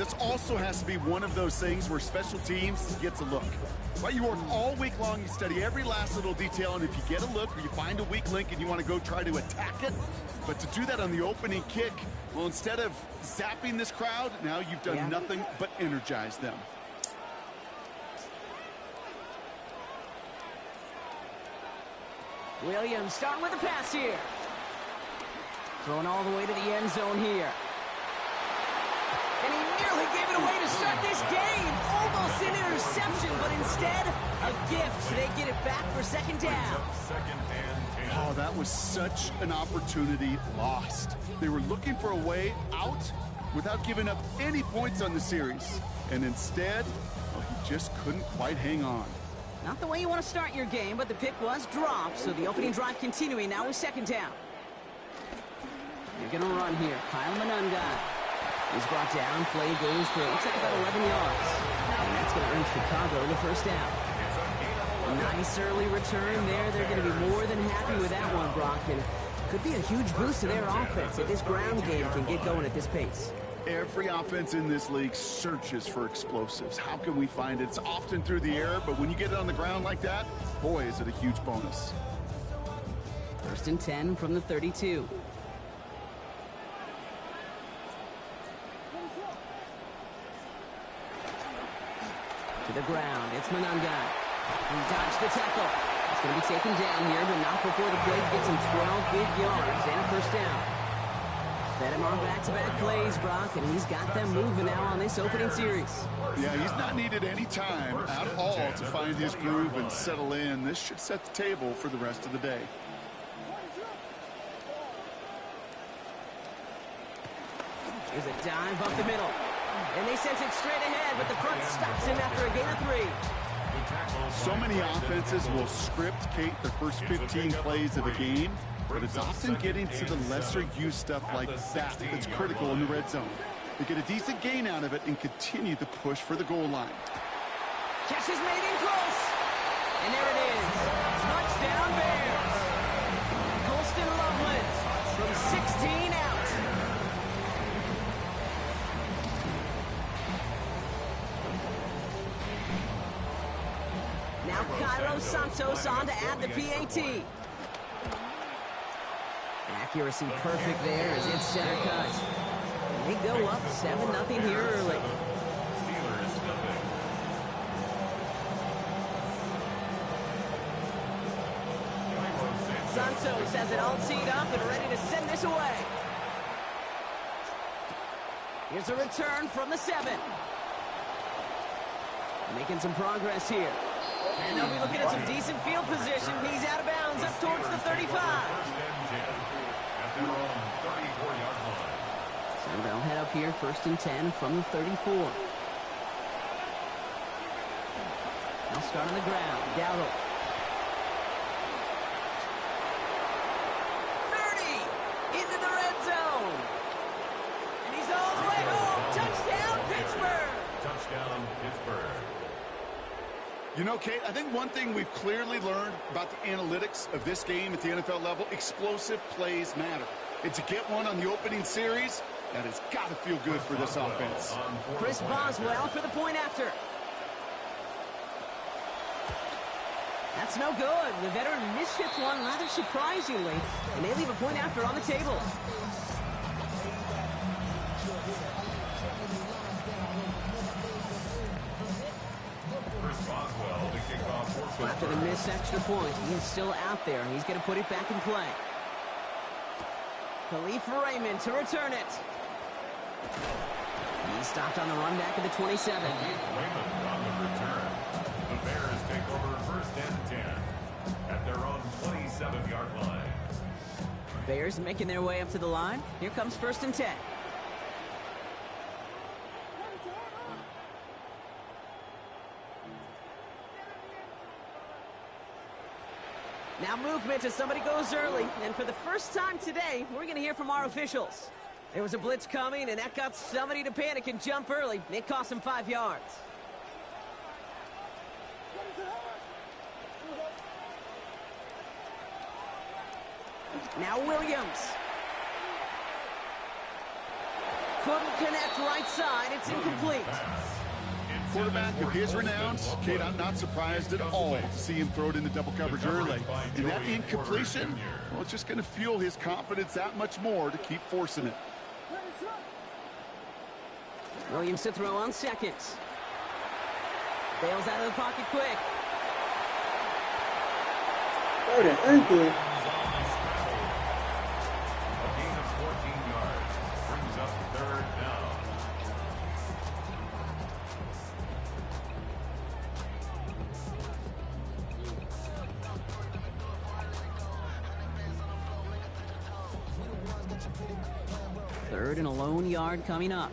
this also has to be one of those things where special teams gets a look. Right, you work all week long, you study every last little detail, and if you get a look or you find a weak link and you want to go try to attack it, but to do that on the opening kick, well, instead of zapping this crowd, now you've done nothing but energize them. Williams starting with a pass here. Thrown all the way to the end zone here. And he nearly gave it away to start this game. Almost an interception, but instead, a gift. They get it back for second down. Oh, that was such an opportunity lost. They were looking for a way out without giving up any points on the series. And instead, well, he just couldn't quite hang on. Not the way you want to start your game, but the pick was dropped, so the opening drive continuing now with second down. They're going to run here. Kyle Manunga. He's brought down. Play goes for, looks like about 11 yards. And that's going to earn Chicago the first down. A nice early return there. They're going to be more than happy with that one, Brock. And could be a huge boost to their offense if this ground game can get going at this pace. Every offense in this league searches for explosives. How can we find it? It's often through the air, but when you get it on the ground like that, boy, is it a huge bonus. First and 10 from the 32. To the ground, it's Manunga. He dodged the tackle. It's going to be taken down here, but not before the play gets him 12 big yards and a first down. Fed him on back-to-back plays, Brock, and he's got them moving now on this opening series. Yeah, he's not needed any time at all to find his groove and settle in. This should set the table for the rest of the day. Here's a dive up the middle. And they sent it straight ahead, but the front stops him after a gain of 3. So many offenses will script, Kate, their first 15 plays of a game, but it's often getting to the lesser used stuff like that that's critical in the red zone. They get a decent gain out of it and continue to push for the goal line. Catch is made in close. And there it is. Touchdown Bears. Colston Loveland from 16 out. Now Cairo Santos on to add the PAT. Accuracy perfect there as it's center cut. And they go up 7-0 here early. Santos has it all teed up and ready to send this away. Here's a return from the 7. Making some progress here. And they'll be looking at some decent field position. He's out of bounds up towards the 35. So they'll head up here first and 10 from the 34. They'll start on the ground. Dowdle. 30 into the red zone. And he's all the way home. Touchdown, Pittsburgh. Touchdown, Pittsburgh. You know, Kate, I think one thing we've clearly learned about the analytics of this game at the NFL level, explosive plays matter. And to get one on the opening series, that has got to feel good for this offense. Chris Boswell for the point after. That's no good. The veteran misshits one rather surprisingly, and they leave a point after on the table. So after the missed extra point, he's still out there. He's going to put it back in play. Khalif Raymond to return it. He stopped on the run back at the 27. Raymond on the return. The Bears take over first and 10 at their own 27-yard line. Bears making their way up to the line. Here comes first and 10. Now movement as somebody goes early. And for the first time today, we're going to hear from our officials. There was a blitz coming, and that got somebody to panic and jump early. It cost them 5 yards. Now Williams. Couldn't connect right side. It's incomplete. Quarterback of his renown, Kate, I'm not surprised at all to see him throw it into double coverage early. And that incompletion, well, it's just going to fuel his confidence that much more to keep forcing it. Williams to throw on seconds. Bails out of the pocket quick. Third and 18. A gain of 14 yards brings up third down. Third and a lone yard coming up.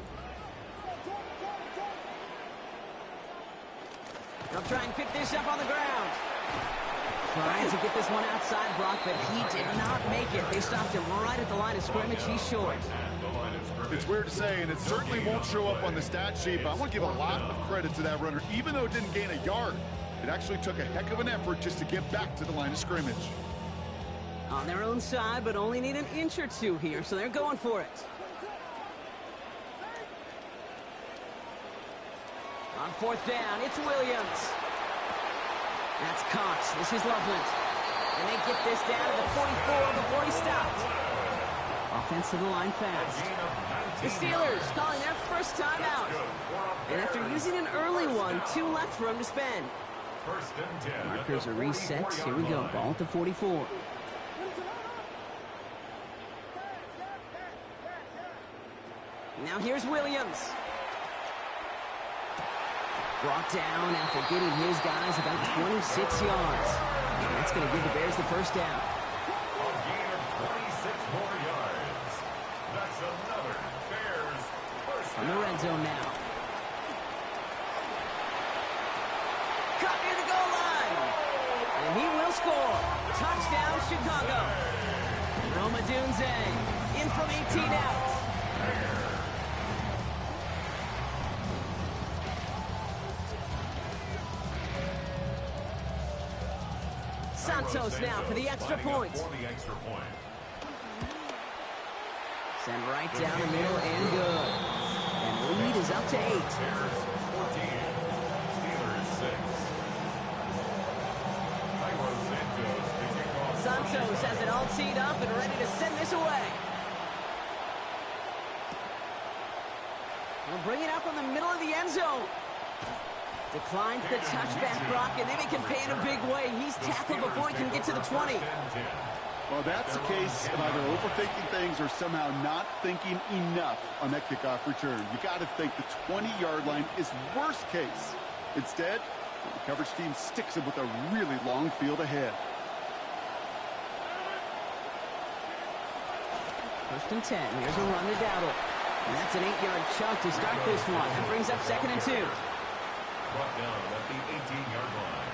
They'll try and pick this up on the ground. Trying to get this one outside, Brock, but he did not make it. They stopped him right at the line of scrimmage. He's short. It's weird to say, and it certainly won't show up on the stat sheet, but I want to give a lot of credit to that runner. Even though it didn't gain a yard, it actually took a heck of an effort just to get back to the line of scrimmage. On their own side, but only need an inch or two here, so they're going for it. On fourth down, it's Williams. That's Cox. This is Loveland. And they get this down to the 44 before he stopped. Offense to the line fast. The Steelers calling their first time out. And after using an early one, 2 left for him to spend. Markers are reset. Here we go. Ball at the 44. Now here's Williams. Brought down after getting his guys about 26 yards. And that's going to give the Bears the first down. A gain of 26 more yards. That's another Bears first From the red zone now. Cut near the goal line. And he will score. Touchdown, Chicago. Roma Dunze in from 18 out. Santos now for the extra point. Send right down the middle and good. And the lead is up to 8. Santos has it all teed up and ready to send this away. They'll bring it up from the middle of the end zone. Declines the touchback, Brock, and they make him pay in a big way. He's tackled before he can get to the 20. Well, that's the case of either overthinking things or somehow not thinking enough on that kickoff return. You got to think the 20-yard line is worst case. Instead, the coverage team sticks him with a really long field ahead. First and 10. Here's a run to Dowdle. And that's an 8-yard chunk to start this one. That brings up 2nd and 2. Brought down at the 18-yard line.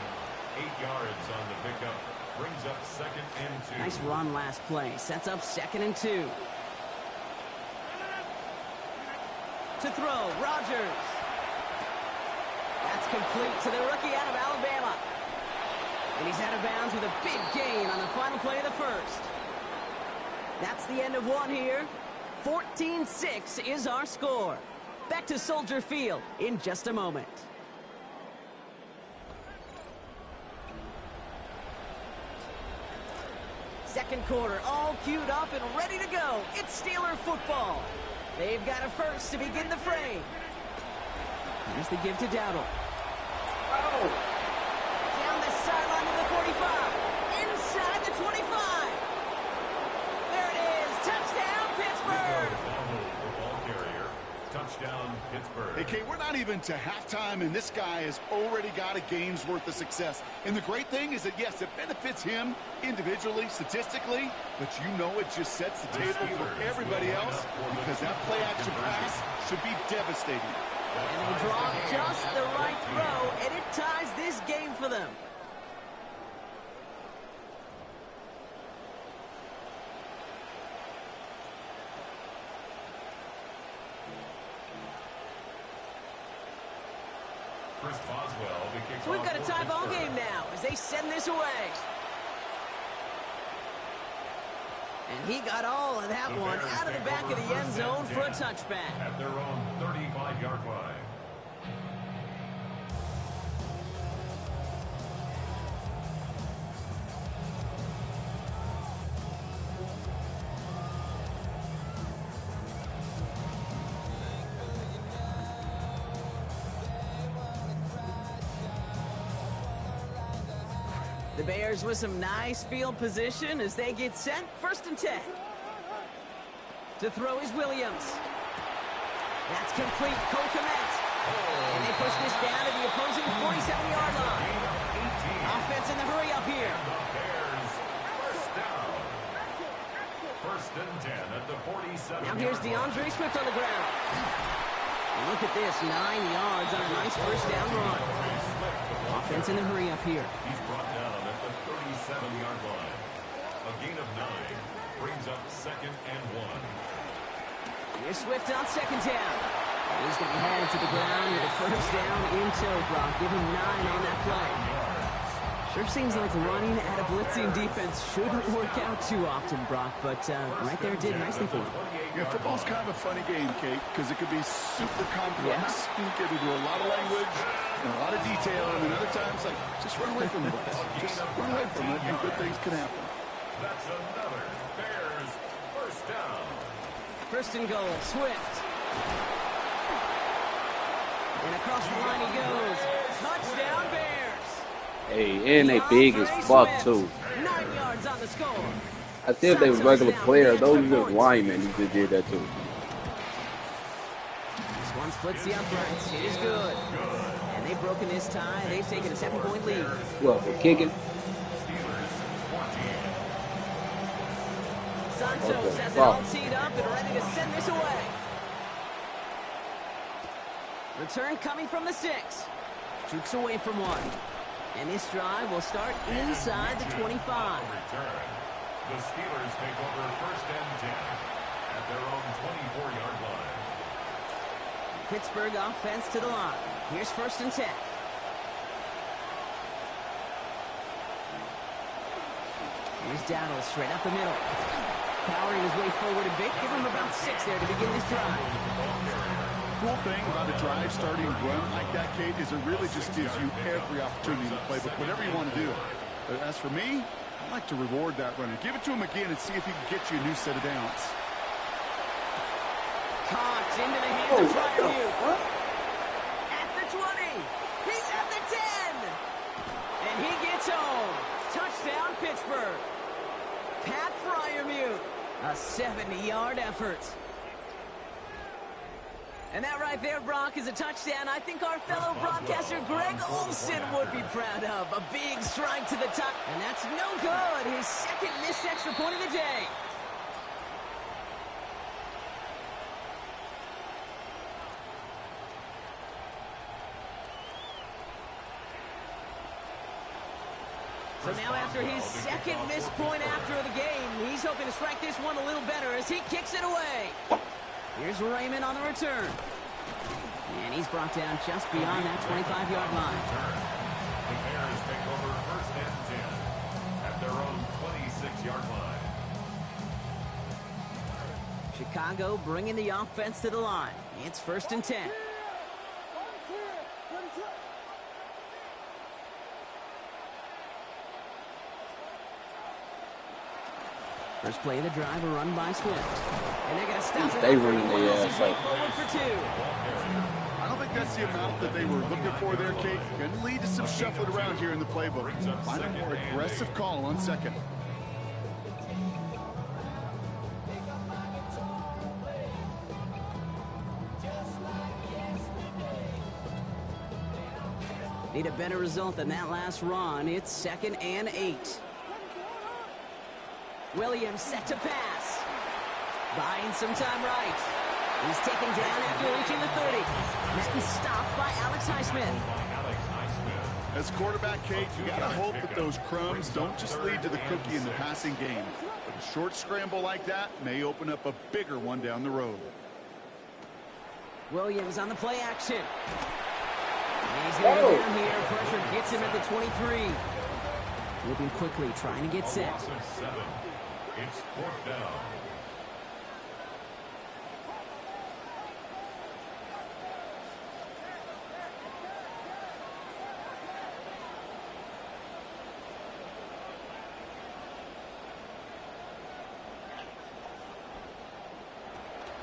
8 yards on the pickup. Brings up 2nd and 2. Nice run last play. Sets up 2nd and 2. To throw, Rodgers. That's complete to the rookie out of Alabama. And he's out of bounds with a big gain on the final play of the first. That's the end of one here. 14-6 is our score. Back to Soldier Field in just a moment. Second quarter, all queued up and ready to go. It's Steeler football. They've got a first to begin the fray. Here's the give to Dowdle. Down the sideline to the 45. Inside the 25. There it is. Touchdown, Pittsburgh. Touchdown, Pittsburgh. Hey, Kate, we're not even to halftime, and this guy has already got a game's worth of success. And the great thing is that, yes, it benefits him individually, statistically, but you know it just sets the table for everybody else because that play-action pass should be devastating. And they draw just the right throw, and it ties this game for them. So we've got a tie ball game now as they send this away. And he got all of that one out of the back of the end zone for a touchback. At their own 35-yard line. The Bears with some nice field position as they get set. 1st and 10. To throw is Williams. That's complete. Cole Kmet. And they push this down to the opposing 47-yard line. Offense in the hurry up here. Bears first down. 1st and 10 at the 47. Now here's DeAndre Swift on the ground. And look at this, 9 yards on a nice 1st down run. Offense in the hurry up here. He's brought down at the 37-yard line. A gain of 9 brings up 2nd and 1. Here's Swift on 2nd down. He's going to be headed to the ground with a 1st down in tow, Brock. Give him 9 on that play. Sure seems like running at a blitzing defense shouldn't work out too often, Brock, but right there it did nicely for him. Yeah, football's kind of a funny game, Kate, because it could be super complex. You get into a lot of language and a lot of detail, and then other times, like, just run away from the blitz. Just run away from it, and good things can happen. That's another Bears 1st down. 1st and goal, Swift. And across the line he goes. Touchdown, Bears. Hey, and they big as fuck, too. 9 yards on the score. I said they was regular players. Those are just linemen who just did that, too. This one splits the uprights. It is good. And they've broken this tie. They've taken a 7-point lead. Well, for kicking. Santos has it all teed up and ready to send this away. Return coming from the 6. Jukes away from 1. And this drive will start inside the 25. The Steelers take over 1st and 10 at their own 24-yard line. Pittsburgh offense to the line. Here's 1st and 10. Here's Dowdle straight up the middle. Powering his way forward a bit. Give him about 6 there to begin this drive. Cool thing about a drive starting run like that, Kate, is it really just gives you every opportunity to play, but whatever you want to do. But as for me, I like to reward that runner. Give it to him again and see if he can get you a new set of downs. Caught into the hands of Fryermuth. At the 20. He's at the 10. And he gets home. Touchdown, Pittsburgh. Pat Fryermuth. A 70-yard effort. And that right there, Brock, is a touchdown I think our fellow broadcaster Greg Olsen would be proud of. A big strike to the top. And that's no good. His 2nd missed extra point of the day. So now after his 2nd missed point after the game, he's hoping to strike this one a little better as he kicks it away. Here's Raymond on the return. And he's brought down just beyond that 25-yard line. The Bears take over 1st and 10 at their own 26-yard line. Chicago bringing the offense to the line. It's 1st and 10. First play of the drive, a run by Swift. And they're going to stop it. They running their ass up. Forward for 2. I don't think that's the amount that they were looking for there, Kate. Going to lead to some shuffling around here in the playbook. Find a more aggressive call on 2nd. Need a better result than that last run. It's 2nd and 8. Williams set to pass. Buying some time right. He's taken down after reaching the 30. That is stopped by Alex Highsmith. As quarterback, Kate, you got to hope that those crumbs don't just lead to the cookie in the passing game. But a short scramble like that may open up a bigger one down the road. Williams on the play action. He's going to go down here. Pressure gets him at the 23. Moving quickly, trying to get set. It's 4th down.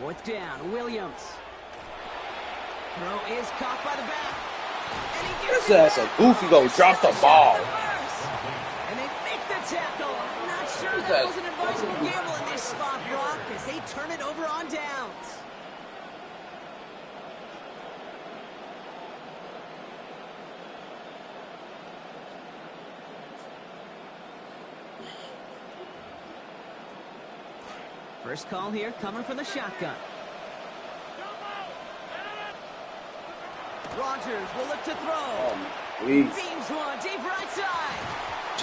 Fourth down, Williams. Throw is caught by the back. And he gets it That's a goofy go drop the ball. And they make the tackle. I'm not sure that was an advisable gamble in this spot, Brock, as they turn it over on downs. First call here coming from the shotgun. Rodgers will look to throw. Beams one, deep right side.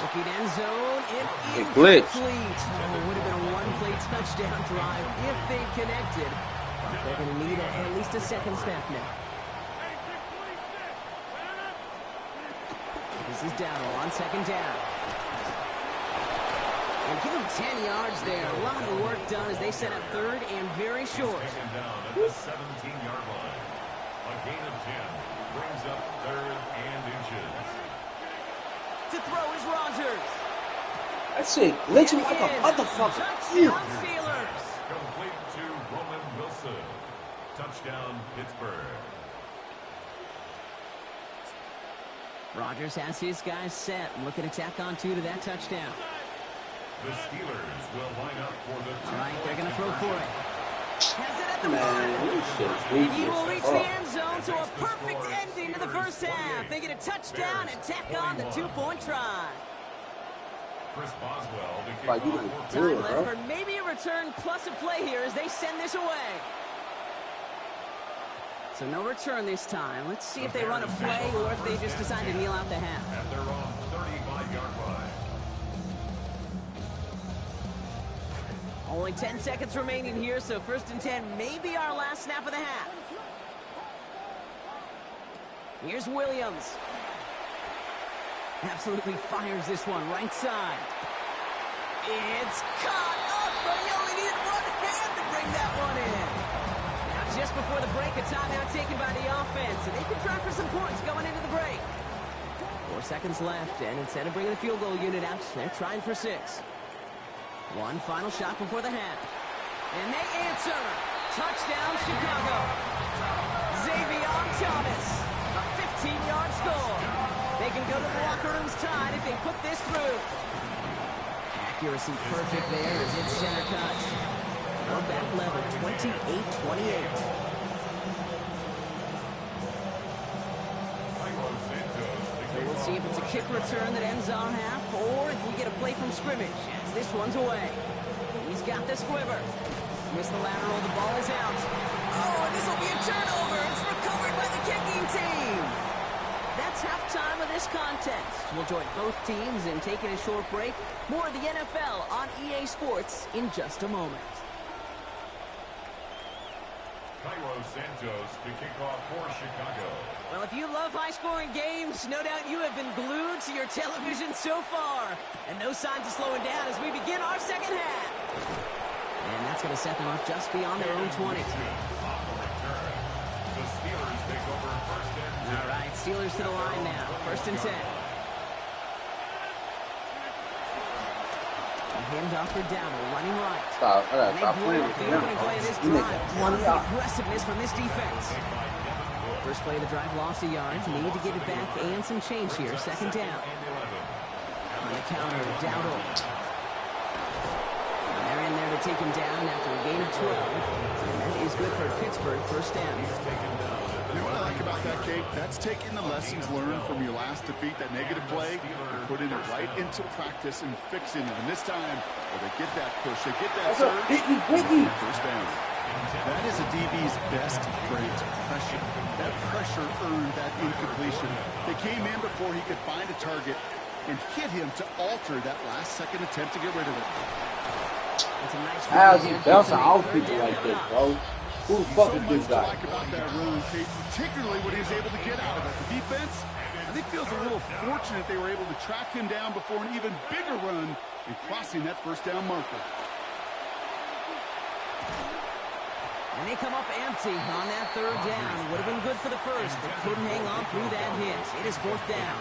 Looking end zone and incomplete. Oh, would have been a one-play touchdown drive if they connected. But they're going to need at least a second snap now. This is Dowdle on second down. And give them 10 yards there. A lot of work done as they set up third and very short. Second down at the 17-yard line. A gain of 10 brings up 3rd and inches. To throw is Rodgers. I say glitching like a motherfucker. Touchdown Steelers. Complete to Roman Wilson. Touchdown Pittsburgh. Rodgers has his guys set. Looking to tack on two to that touchdown. The Steelers will line up for the All right, they're going to throw for it. Has it at the Man, this shit and he will reach the is end zone, so a perfect ending to the first half. They get a touchdown and tack on the 2-point try. Chris Boswell to Like, you kick look off Time good, left bro. for maybe a return plus a play here as they send this away. So no return this time. Let's see if they run a play or if they just decide to kneel out the half. at their own 35-yard line. Only 10 seconds remaining here, so 1st and 10 may be our last snap of the half. Here's Williams. Absolutely fires this one right side. It's caught up, but he only needed one hand to bring that one in. Now just before the break, a timeout taken by the offense, and they can try for some points going into the break. 4 seconds left, and instead of bringing the field goal unit out, they're trying for 6. One final shot before the half. And they answer. Touchdown, Chicago. Xavier Thomas. A 15-yard score. They can go to the locker rooms tied if they put this through. Accuracy perfect there as it's center cut. Throw back level, 28-28. So we'll see if it's a kick return that ends our half, or if we get a play from scrimmage, as this one's away. He's got the squiver. Missed the lateral, the ball is out. Oh, and this will be a turnover. It's recovered by the kicking team. That's halftime of this contest. We'll join both teams in taking a short break. More of the NFL on EA Sports in just a moment. Cairo Santos to kick off for Chicago. Well, if you love high-scoring games, no doubt you have been glued to your television so far. And no signs of slowing down as we begin our second half. And that's going to set them up just beyond their own 20. On the return, the Steelers take over 1st and 10. All right, Steelers to the line now. 1st and 10. A handoff for Dowdle, running right. Stop. I gotta And stop they blow playing up with the him. opening play of this You make drive. that Love 20 the out. aggressiveness from this defense. First play of the drive, lost a yard. Need to get it back and some change here. 2nd down. On the counter, Dowdle. And they're in there to take him down after a gain of 12. And that is good for Pittsburgh, 1st down. You know what I like about that, Kate? That's taking the lessons learned from your last defeat, that negative play, and putting it right into practice and fixing it. And this time, well, they get that push, they get that surge. First down. That is a DB's best trait, pressure. That pressure earned that incompletion. They came in before he could find a target and hit him to alter that last-second attempt to get rid of it. That's a nice How's he bouncing off people like this, bro? Who the fuck is this So much to guy? like about that run, Kate, particularly what he was able to get out of it. The defense, I think, feels a little fortunate they were able to track him down before an even bigger run and crossing that 1st down marker. And they come up empty on that third down. Would have been good for the first, but couldn't hang on through that hit. It is fourth down.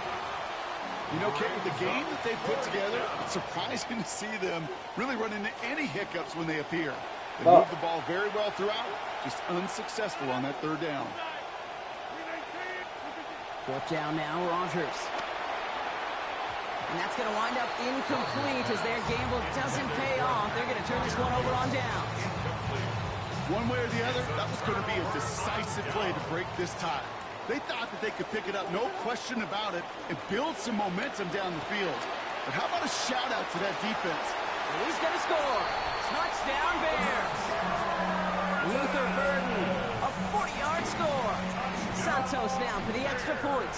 You know, Kate, with the game that they put together, it's surprising to see them really run into any hiccups when they appear. They move the ball very well throughout, just unsuccessful on that third down. Fourth down now, Rodgers. And that's going to wind up incomplete as their gamble doesn't pay off. They're going to turn this one over on downs. One way or the other, that was going to be a decisive play to break this tie. They thought that they could pick it up, no question about it, and build some momentum down the field. But how about a shout-out to that defense? And he's going to score. Touchdown, Bears. Luther Burden, a 40-yard score. Santos now for the extra point.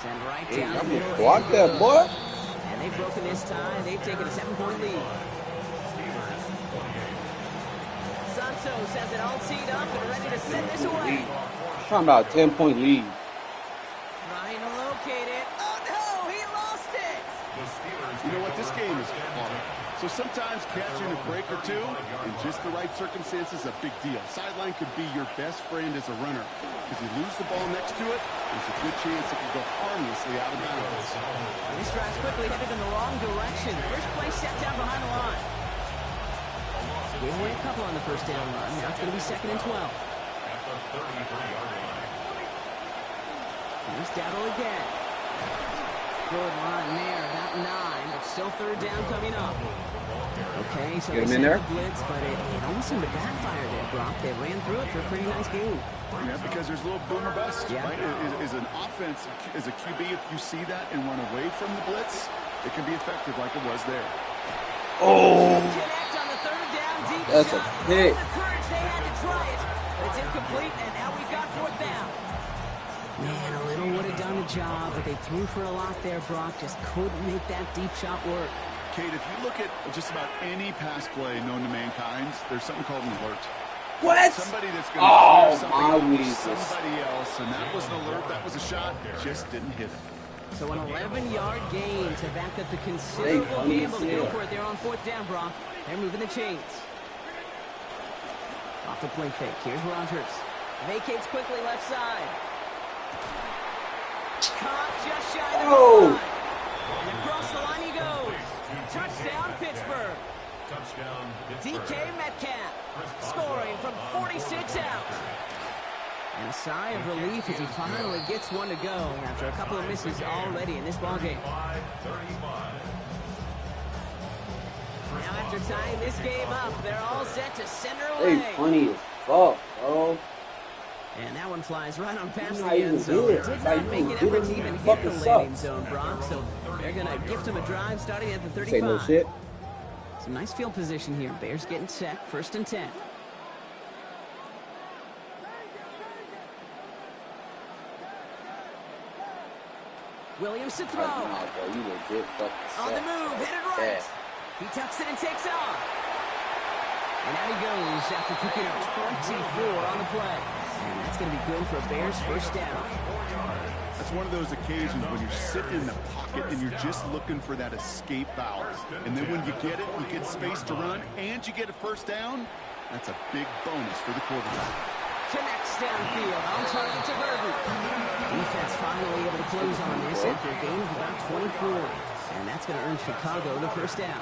Send right down the middle. Block that, boy. And they've broken this tie. They've taken a 7-point lead. Santos has it all teed up and ready to send this away. Talking about a 10-point lead. Trying to locate it. Oh, no, he lost it. You know what? This game is hard. So sometimes catching a break or two in just the right circumstances is a big deal. Sideline could be your best friend as a runner. If you lose the ball next to it, there's a good chance it could go harmlessly out of bounds. This drive's quickly headed in the wrong direction. First play set down behind the line. Gave away a couple on the first down run. Now it's going to be 2nd and 12. Here's Dowdle again. Good run there, about 9, but still third down coming up. Okay, so get him they in there. The blitz, but it almost seemed to backfire there, Brock. They ran through it for a pretty nice game. Yeah, because there's a little boom or bust, yeah. right? Is an offense, as a QB, if you see that and run away from the blitz, it can be effective like it was there. Oh! Connect on the third down, deep That's shot. a pick. The courage they had to try it, but it's incomplete, and now we've got fourth down. Man, a little would have done the job, but they threw for a lot there, Brock. Just couldn't make that deep shot work. Kate, if you look at just about any pass play known to mankind, there's something called an alert. What? Somebody that's going to Oh, my something Jesus. somebody else, and that was an alert, that was a shot, just didn't hit it. So an 11-yard gain to back up the considerable gamble to go for it there on fourth down, Brock. They're moving the chains. Off the play fake. Here's Rodgers. Vacates quickly left side. Caught just shy of the goal line. And across the line he goes. Touchdown, Pittsburgh. DK Metcalf scoring from 46 out. And a sigh of relief as he finally gets one to go after a couple of misses already in this ballgame. Now after tying this game up, they're all set to center away. They funny as fuck, bro. And that one flies right on past Not the even end zone. here. Did Like, not make an you effort to didn't even even hit the fucking landing suck. zone, Brock. So they're going to gift him a drive starting at the 35. Say no shit. Some nice field position here. Bears getting set. 1st and 10. Williams to throw. Nah, bro, you legit fucking On the suck. move, hit it right. He tucks it and takes off. And out he goes after picking up 24 on the play. And that's going to be good for a Bears first down. That's one of those occasions when you're sitting in the pocket and you're just looking for that escape valve. And then when you get it, you get space to run, and you get a first down. That's a big bonus for the quarterback. Connects downfield on target to Burden. Defense finally able to close on this after a gain of about 24. And that's going to earn Chicago the first down.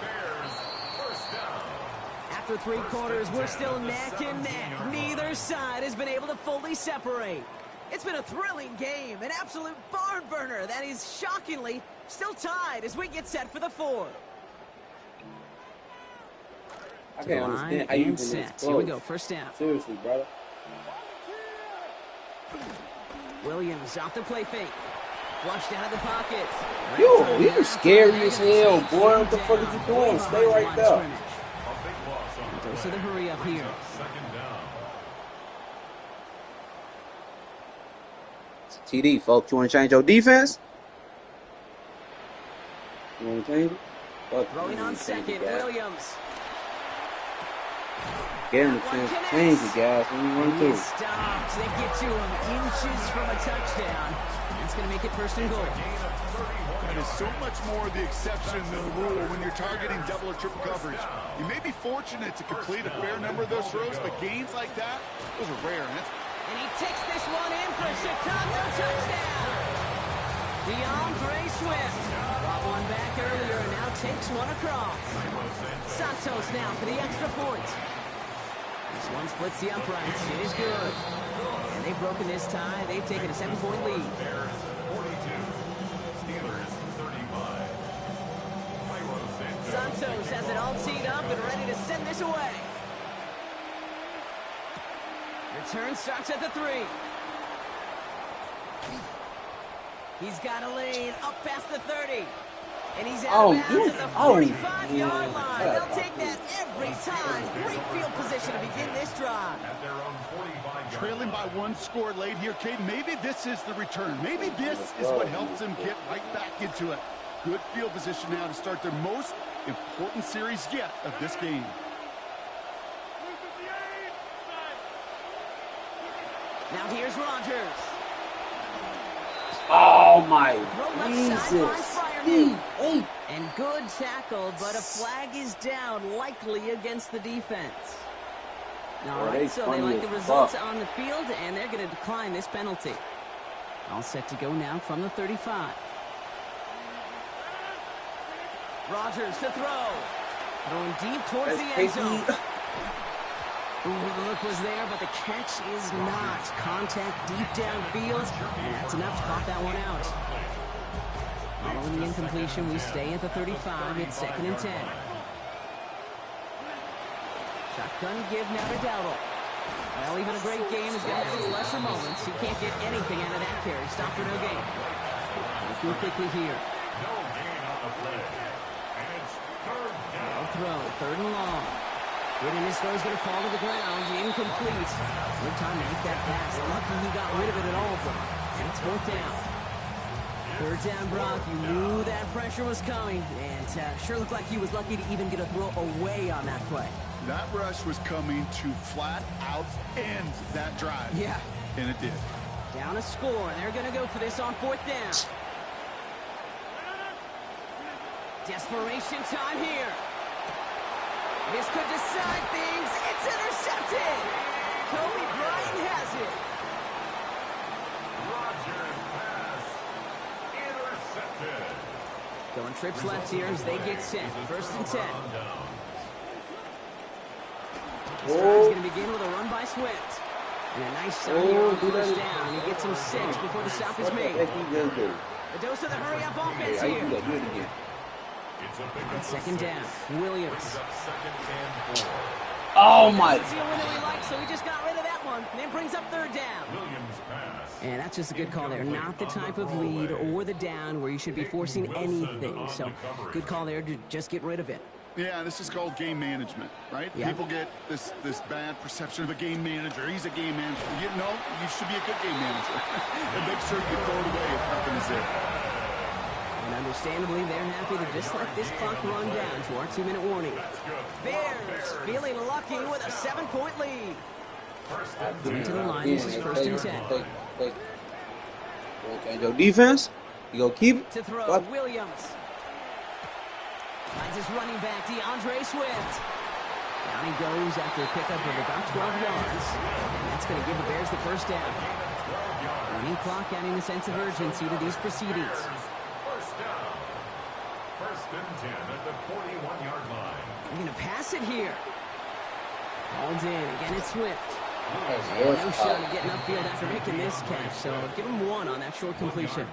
After 3 quarters, we're still neck and neck. Neither side has been able to fully separate. It's been a thrilling game, an absolute barn burner that is shockingly still tied as we get set for the 4th. I can't understand how you even set. this Here we close. go, first down. Seriously, brother. Williams off the play fake. Flushed out of the pocket. Yo, you scary as hell, boy. What the fuck are you doing? Stay right there. Those are the hurry up here. TD, folks. You want to change your defense? You want to change it? Fuck, Throwing on second, Williams. gave him a chance to change it, guys. When you run He through. is stopped. They get to him inches from a touchdown. That's going to make it first and goal. That is so much more the exception than the rule when you're targeting double or triple coverage. You may be fortunate to complete a fair number of those throws, but gains like that, those are rare. And he takes this one in for a Chicago touchdown. DeAndre Swift brought one back earlier and now takes one across. Santos now for the extra point. This one splits the uprights. It is good. And they've broken this tie. They've taken a 7-point lead. Bears 42. Steelers 35. Santos has it all teed up and ready to send this away. Return starts at the 3. He's got a lane up past the 30. And he's out of bounds at the 45-yard line. They'll take that every time. Great field position to begin this drive. At their own 45. Trailing by one score late here, Cade. Maybe this is the return. Maybe this is what helps them get right back into it. Good field position now to start their most important series yet of this game. Now here's Rodgers. Oh my Jesus. Jesus. And good tackle, but a flag is down, likely against the defense. All right, so they like the results on the field, and they're going to decline this penalty. All set to go now from the 35. Rodgers to throw. Throwing deep towards the end zone. Ooh, the look was there, but the catch is not. Contact deep downfield, and that's enough to pop that one out. Following the incompletion, we stay at the 35. It's 2nd and 10. Shotgun give now to Dowdle. Well, even a great game is going to have its lesser moments. He can't get anything out of that carry. Stop for no gain. Looking quickly here. No gain on the play. And it's third down. I'll throw. 3rd and long. Hitting his throw is going to fall to the ground. Incomplete. Good time to make that pass. Lucky he got rid of it at all, but it's 4th down. 3rd down, Brock. You knew that pressure was coming, and sure looked like he was lucky to even get a throw away on that play. That rush was coming to flat out end that drive. Yeah. And it did. Down a score, and they're going to go for this on 4th down. Desperation time here. This could decide things. It's intercepted. Kobe Bryant has it. Rodgers pass. Intercepted. Going trips left here as they get set. 1st and 10. The start is going to begin with a run by Swift. And a nice sign here on 1st down. He gets him 6 before the stop is made. A dose of the hurry-up offense here. And 2nd down, Williams. Oh my. That's the only one we like, so he just got rid of that one. And then brings up 3rd down. And that's just a good call there. Not the type of lead or the down where you should be forcing anything. So good call there to just get rid of it. Yeah, this is called game management, right? Yeah. People get this bad perception of a game manager. He's a game manager. You know, you should be a good game manager. And make sure you throw it away if nothing is there. And understandably, they're happy to just let this clock run down to our 2-minute warning. Bears feeling lucky with a 7-point lead. Into the line, this is 1st and 10. Okay, go defense. You go keep it. To throw, What? Williams. Finds his running back, DeAndre Swift. Down he goes after a pickup of about 12 yards. And that's going to give the Bears the 1st down. Running clock adding a sense of urgency to these proceedings. 1st and 10 at the 41-yard line. They're going to pass it here. Hauled in. Again, it's Swift. That's And worse. no shot of getting upfield after making this catch. So give him 1 on that short completion.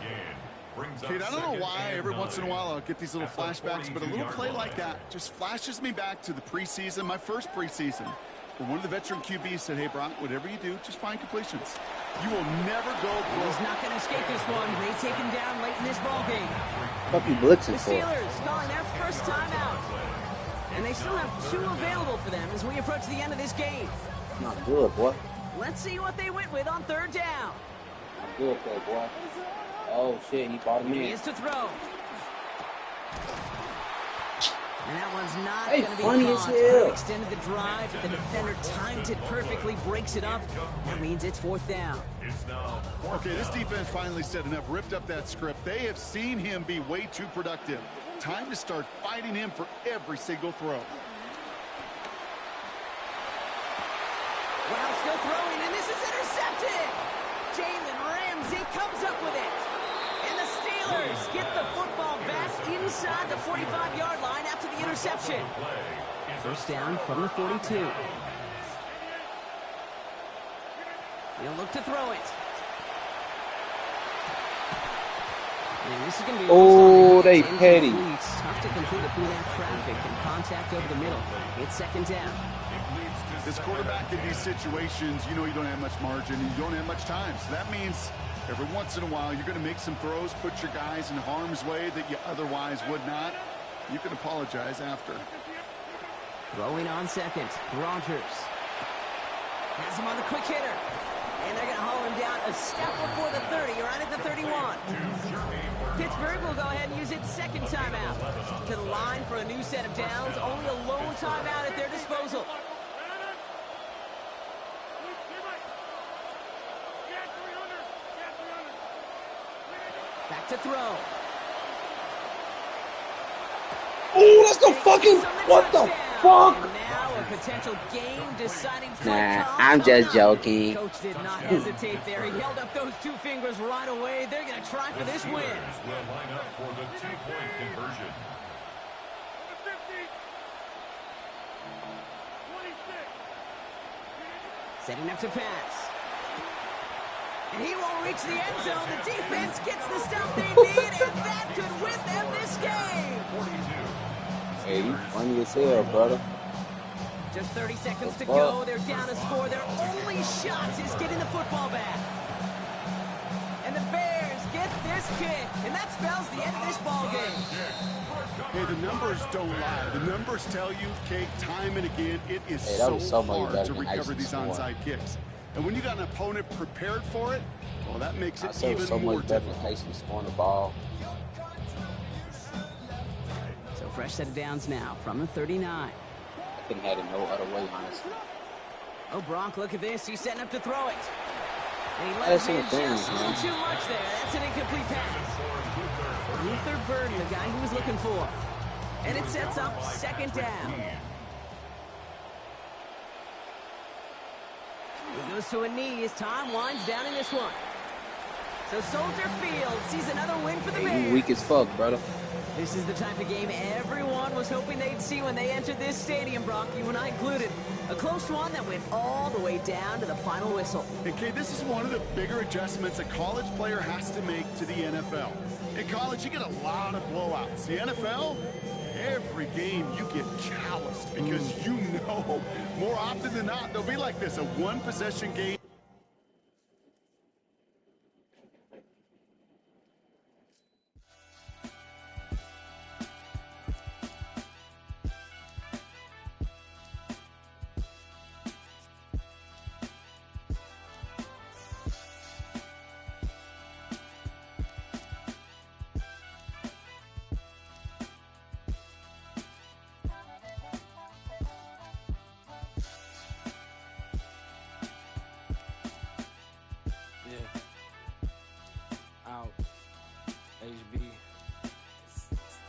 Kate, I don't know why every once in a while I'll get these little flashbacks, but a little play like that just flashes me back to the preseason, my first preseason, where one of the veteran QBs said, hey, Brock, whatever you do, just find completions. You will never go broke. He's not going to escape this one. They take him down late in this ballgame. What you blitzing The for? Steelers calling their first timeout. And they still have 2 available for them as we approach the end of this game. Not good, boy. Let's see what they went with on 3rd down. Not good, though, boy. Oh shit, he bought him He in. is to throw. And that one's not Hey, going to be funny as caught. hell. Extended the drive, but the defender timed it perfectly, breaks it up. That means it's 4th down. Okay, this defense finally said enough, ripped up that script. They have seen him be way too productive. Time to start fighting him for every single throw. Well, still throwing, and this is intercepted. Jalen Ramsey comes up with it. And the Steelers get the football back inside the 45-yard line after the interception. 1st down from the 42. He'll look to throw it. And this is going to be they petty. Tough to complete it through that traffic and contact over the middle. It's 2nd down. This quarterback in these situations, you know you don't have much margin and you don't have much time. So that means every once in a while you're going to make some throws, put your guys in harm's way that you otherwise would not. You can apologize after. Throwing on 2nd. Rodgers has him on the quick hitter. And they're going to haul him down a step before the 30, right at the 31. Pittsburgh will go ahead and use its 2nd timeout. To the line for a new set of downs. Only a lone timeout at their disposal. Back to throw. Oh, that's the fucking, what the fuck? And now a potential game-deciding Nah, I'm just joking. Coach did not hesitate there. He held up those 2 fingers right away. They're going to try for this win. Will line up for the 2-point conversion. Setting up to pass. And he won't reach the end zone. The defense gets the stuff they need, and that could win them this game. Hey, you funny as hell, brother. Just 30 seconds to go. They're down a score. Their only shot is getting the football back. And the Bears get this kick, and that spells the end of this ball game. Hey, the numbers don't lie. The numbers tell you, Kate, time and again, it is that was so much hard better to than recover Ice's these score. onside kicks. And when you got an opponent prepared for it, well, that makes it even so more much better difficult. than Tyson scoring the ball. So fresh set of downs now from the 39. I couldn't have it no other way, honestly. Oh, Brock, look at this. He's setting up to throw it. And he That's lets in insane, just a little man. too much there. That's an incomplete pass. Luther Burden, the guy he was looking for. And it sets up 2nd down. He goes to a knee as time winds down in this one. So Soldier Field sees another win for the Hey, Bears. you weak as fuck, brother. This is the type of game everyone was hoping they'd see when they entered this stadium, Brock, you and I included. A close one that went all the way down to the final whistle. And Kate, this is one of the bigger adjustments a college player has to make to the NFL. In college, you get a lot of blowouts. The NFL, every game you get calloused because you know more often than not, they'll be like this, a one-possession game.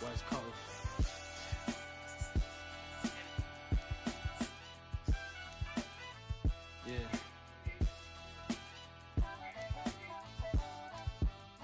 West Coast. Yeah.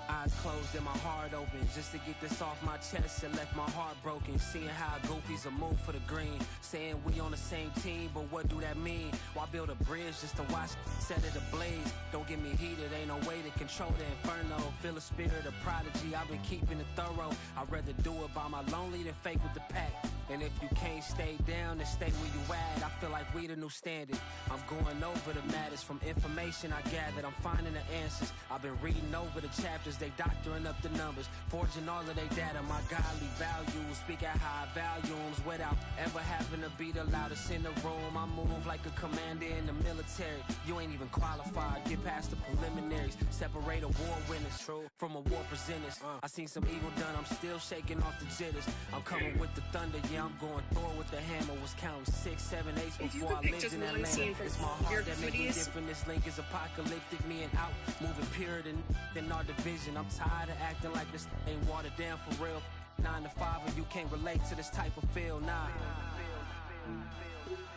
Eyes closed and my heart open just to get this off my chest and left my heart broken. Seeing how goofies are moved for the green. Saying we on the same team, but what do that mean? Why build a bridge just to watch set it ablaze? Don't get me heated, ain't no way to control the inferno. Feel a spirit of prodigy, I've been keeping it thorough. I'd rather do it by my lonely than fake with the pack. And if you can't stay down, then stay where you at. I feel like we the new standard. I'm going over the matters from information I gathered. I'm finding the answers. I've been reading over the chapters. They doctoring up the numbers, forging all of their data. My godly values, speak at high volumes without ever having to be the loudest in the room. I move like a commander in the military. You ain't even qualified. Get past the preliminaries. Separate a war winners from a war presenters. I seen some evil done. I'm still shaking off the jitters. I'm coming with the thunder. Yeah, Yeah, I'm going Thor with the hammer. Was counting 6, 7, 8 before I lived in Atlanta. It's my heart that made me different. This link is apocalyptic. Me and out, moving pure than our division. I'm tired of acting like this ain't watered down for real. 9 to 5 and you can't relate to this type of feel, nah.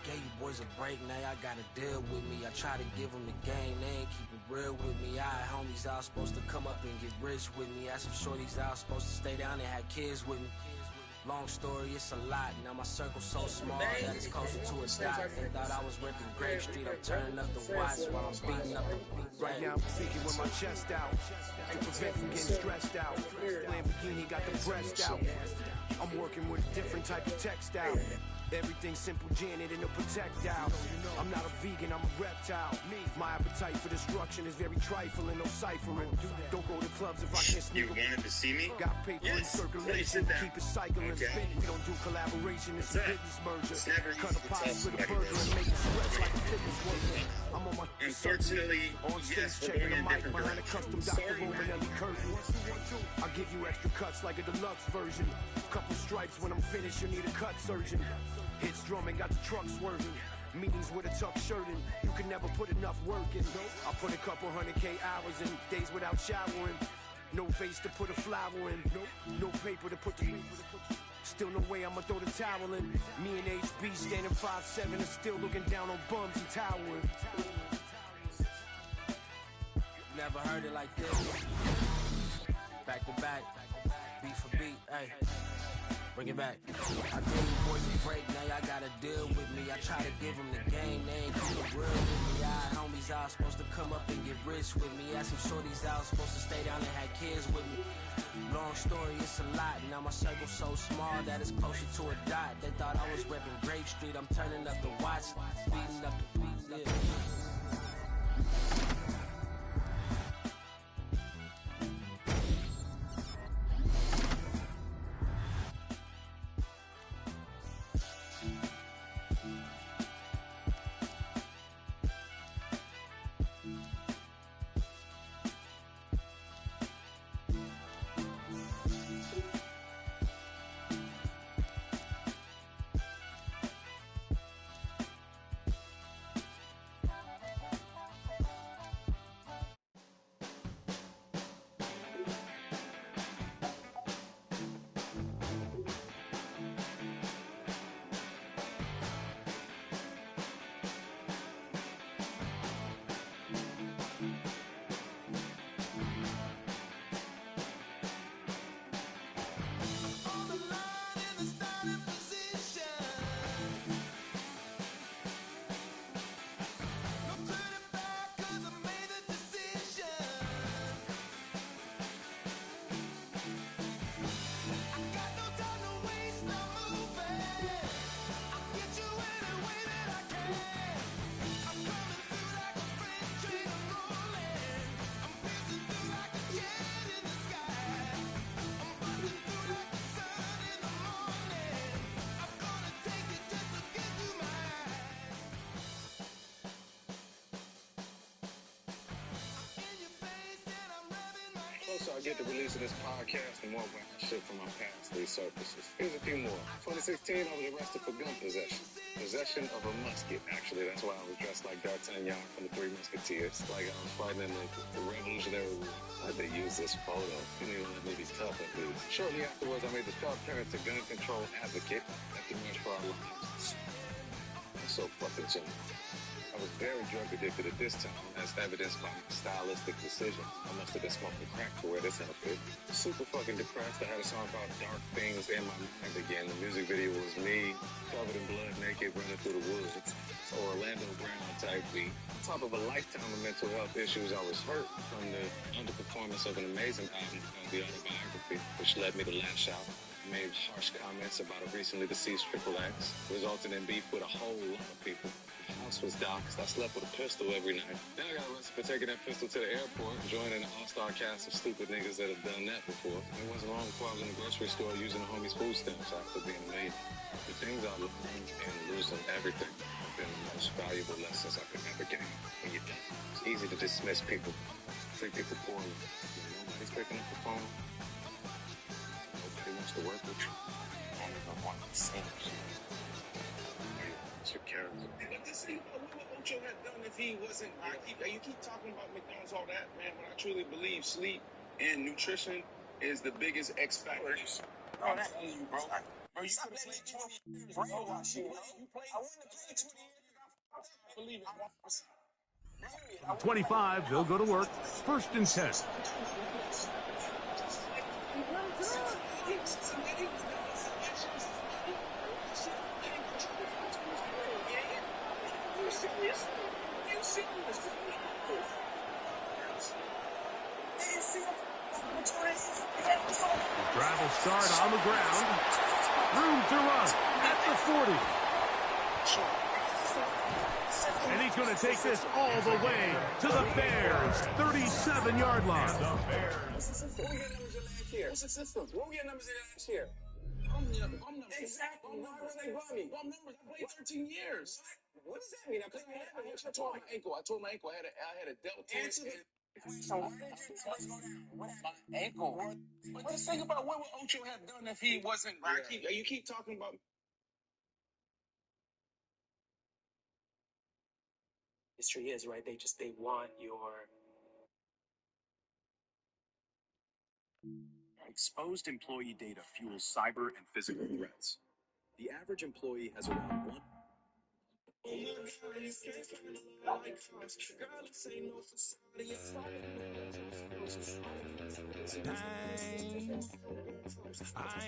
Gave you boys a break, now y'all gotta deal with me. I try to give them the game, they ain't keep it real with me. I had homies I was supposed to come up and get rich with me. I had some shorties I was supposed to stay down and have kids with me. Long story, it's a lot. Now my circle's so small that it's closer to a dot. They thought I was ripping Grape Street. I'm turning up the watts while I'm beating up the beat. Right now I'm thinking with my chest out to prevent from getting stressed out. Lamborghini got the breast out. I'm working with a different type of textile. Everything simple, Janet, and a projectile. I'm not a vegan, I'm a reptile. My appetite for destruction is very trifling, no ciphering. Don't go to clubs if I can't sneak. You wanted to see me? Got paper in circulation, keep it cycling. Okay. We don't do collaboration, it's a business merger. Cut a pot with a burger and make it stretch like a fitness worker. I'm on my unfortunately, on stage checking the mic behind a custom Dr. Romanelli curtain. I'll give you extra cuts like a deluxe version. Couple stripes when I'm finished, you need a cut surgeon. Hits drumming, got the truck swerving. Meetings with a tuck shirt in. You can never put enough work in. I put a couple 100K hours in. Days without showering. No face to put a flower in. No paper to put the... Still no way I'ma throw the towel in. Me and HB standing 5'7" and still looking down on bums and towering. Never heard it like this. Back to back, beat for beat, hey. Bring it back. I gave you boys a break, now y'all gotta deal with me. I try to give them the game, they ain't keep it real with me. I had homies I was supposed to come up and get rich with me. I had some shorties I was supposed to stay down and have kids with me. Long story, it's a lot. Now my circle's so small that it's closer to a dot. They thought I was repping Grape Street. I'm turning up the watts, beating up the beat, yeah. Also, I get the release of this podcast and more wild shit from my past resurfaces. Here's a few more. 2016, I was arrested for gun possession. Possession of a musket. Actually, that's why I was dressed like D'Artagnan from the Three Musketeers. Like I was fighting in the Revolutionary War. I had to use this photo. You need to let me be tough at this. Shortly afterwards, I made the sharp turn to gun control advocate at the March for Our Lives. I'm so fucking gentle. I was very drug addicted at this time, as evidenced by my stylistic decision. I must have been smoking crack to wear this outfit. Super fucking depressed. I had a song called Dark Things in my mind again. The music video was me, covered in blood, naked, running through the woods. It's Orlando Brown type beat. On top of a lifetime of mental health issues, I was hurt from the underperformance of an amazing album called The Autobiography, which led me to lash out. I made harsh comments about a recently deceased Triple X, resulting in beef with a whole lot of people. My house was doxxed. I slept with a pistol every night. Then I got arrested for taking that pistol to the airport, joining an all-star cast of stupid niggas that have done that before. It wasn't long before I was in the grocery store using the homies' food stamps after being made. The things I learned and losing everything have been the most valuable lessons I could ever gain. When you're done, it's easy to dismiss people, treat people poorly. When nobody's picking up the phone, nobody chance to work with you. Only the one that sings. It's your character. But just think about what Ocho had done if he wasn't. You keep talking about McDonald's, all that, man. But I truly believe sleep and nutrition is the biggest X factor. I'm telling you, bro. Bro, you could have played 20 years, bro. You played. I wouldn't have played 20 years. I believe it 100%. 25, they'll go to work. First and 10. Drive will start on the ground. Room to run at the 40. And he's going to take this all the way to the Bears' 37-yard line. The Bears. What were your numbers last year? What's the system? What were your numbers last year? Bum numbers. Exactly. Why were they bumming? Bum numbers. I played 13 years. What does that mean? I tore my ankle. I had a deltoid. So why did your numbers go down? What happened? My ankle. But just think about what would Ocho have done if he wasn't. You keep talking about. History is, right? They want your exposed employee data fuels cyber and physical threats. The average employee has around one. I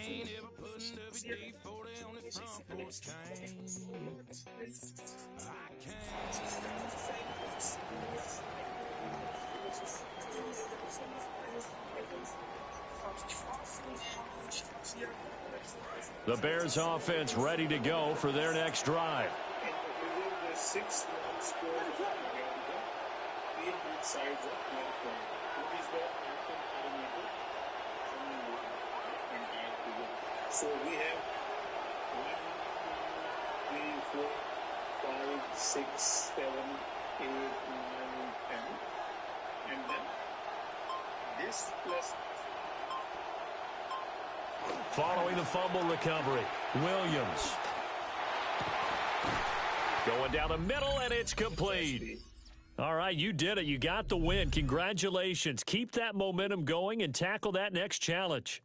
ain't ever putting WD-40 on this front porch The Bears offense ready to go for their next drive. So we have 1, 2, 3, 4, 5, 6, 7, 8, 9, 10. And then this plus. Following the fumble recovery, Williams. Going down the middle, and it's complete. All right, you did it. You got the win. Congratulations. Keep that momentum going and tackle that next challenge.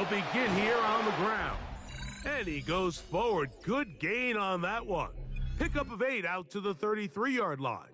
They'll begin here on the ground. And he goes forward. Good gain on that one. Pickup of 8 out to the 33-yard line.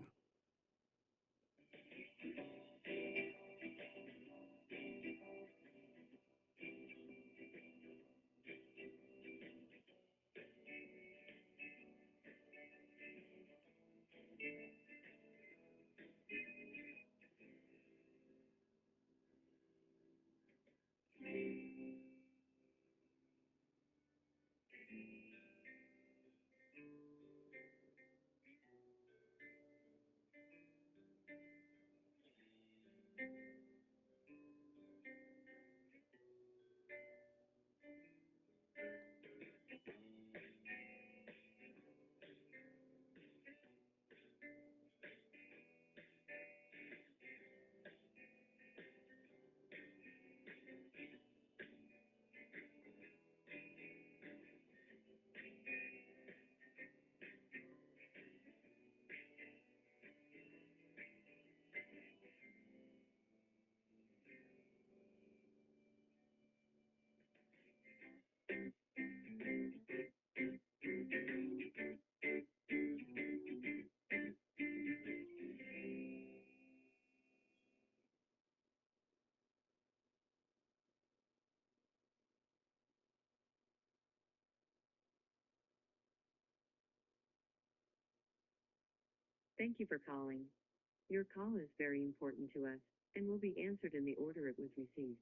Thank you for calling. Your call is very important to us and will be answered in the order it was received.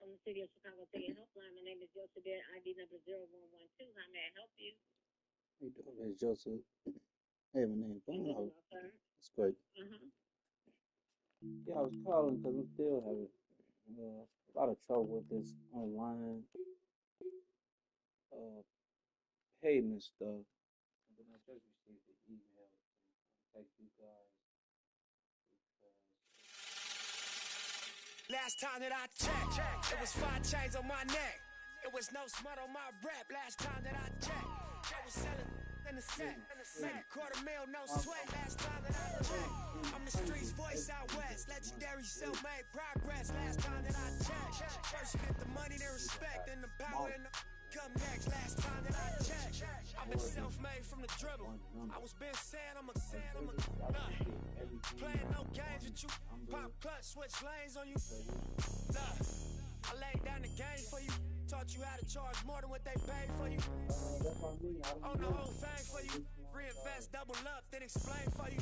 From the City of Chicago City Helpline, my name is Joseph, ID number 0112. How may I help you? How you doing, Miss Joseph? Hey, my name. Oh, that's great. Yeah, I was calling because I'm still having a lot of trouble with this online payment stuff. But I just received an email from you guys. Last time that I checked, it was 5 chains on my neck. It was no smut on my rep. Last time that I checked, I was selling in the set. Make $250,000, no sweat. Last time that I checked, I'm the streets voice out west. Legendary self-made progress. Last time that I checked, first you get the money, then respect, then the power and the come next. Last time that I checked, I've been self-made from the dribble. I was been saying I'm a playing no games with you. Pop clutch, switch lanes on you. I laid down the game for you. Taught you how to charge more than what they paid for you. On the whole thing for you. Reinvest, double up, then explain for you.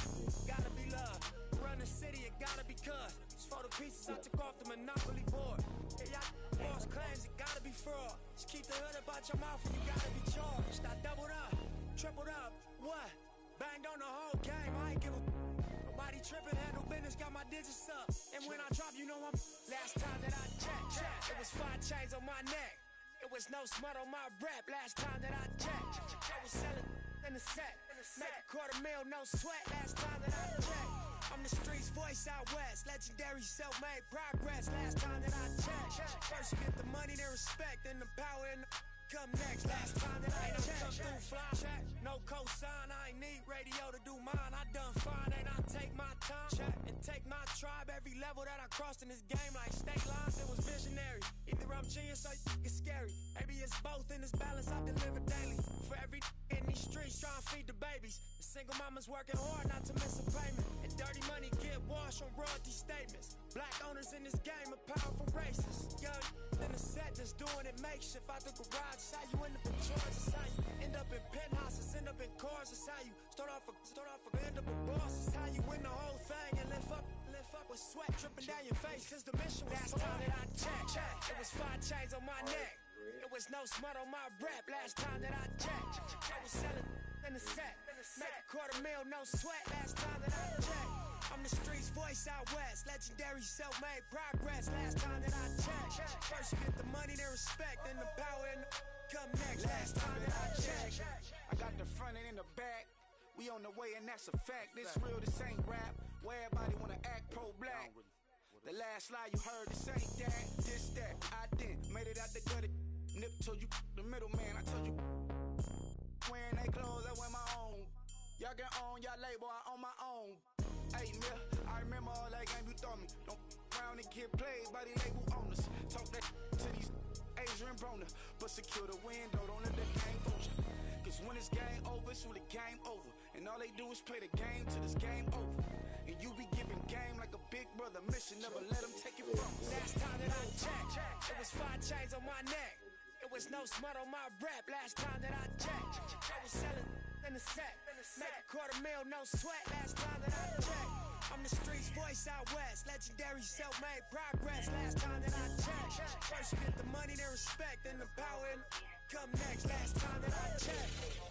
Gotta be love. Run the city, it gotta be cuz. It's for the pieces I took off the Monopoly board. Yeah, y'all false claims, it gotta be fraud. Just keep the hood about your mouth and you gotta be charged. I doubled up, tripled up, what? Banged on the whole game, I ain't give a nobody tripping, handle business, got my digits up. And when I drop, you know I'm last time that I checked, it was 5 chains on my neck. It was no smut on my rep. Last time that I checked, I was selling in the set. Make $250,000, no sweat. Last time that I checked, I'm the streets voice out west, legendary self-made progress. Last time that I checked, first you get the money, then respect, then the power and the come next. Last time that I checked, come through fly, no cosign, I ain't need radio to do mine. I done fine, and I take my time and take my tribe. Every level that I crossed in this game, like state lines, it was visionary. Either I'm genius or it's scary. Maybe it's both in this balance I deliver daily. For every in these streets trying to feed the babies. The single mama's working hard not to miss a payment. And dirty money get washed on royalty statements. Black owners in this game are powerful racists. Young in the set just doing it makeshift out the garage. It's how you end up in Georgia. It's how you end up in penthouses, end up in cars. It's how you start off end up a boss. It's how you win the whole thing and lift up with sweat dripping down your face. Cause the mission was last time that I checked, it was 5 chains on my neck. It was no smut on my rap last time that I checked. I was selling in the set. Make $250,000, no sweat last time that I checked. I'm the streets voice out west, legendary self-made progress. Last time that I checked, first you get the money, then respect, then the power and the come next. Last time that I checked, I got the front and in the back. We on the way and that's a fact. This real, this ain't rap. Where everybody wanna act pro-black. The last lie you heard, this ain't that, this that. I didn't made it out the gutter. Nip told you the middleman. I told you wearing they clothes, I wear my own. Y'all can own y'all label, I own my own. Hey, Mill, I remember all that game you throw me. Don't round and get played by the label owners. Talk that to these Adrian Broner, but secure the window, don't let the game fool you. Cause when it's game over, it's when the game over. And all they do is play the game till this game over. And you be giving game like a big brother mission, never let them take it from you. Last time that I checked, it was 5 chains on my neck. It was no smut on my rap last time that I checked. I was selling in the set. Make $250,000, no sweat last time that I checked. I'm the streets voice out west, legendary self-made progress. Last time that I checked, first you get the money, then respect, then the power and come next. Last time that I checked.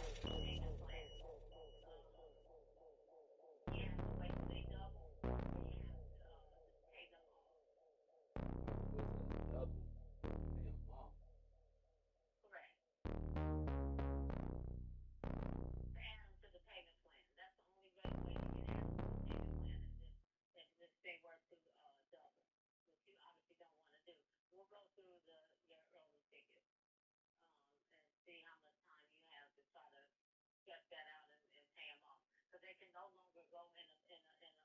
They work to double, which you obviously don't want to do. We'll go through your early tickets and see how much time you have to try to stretch that out and pay them off. Because they can no longer go in a early payment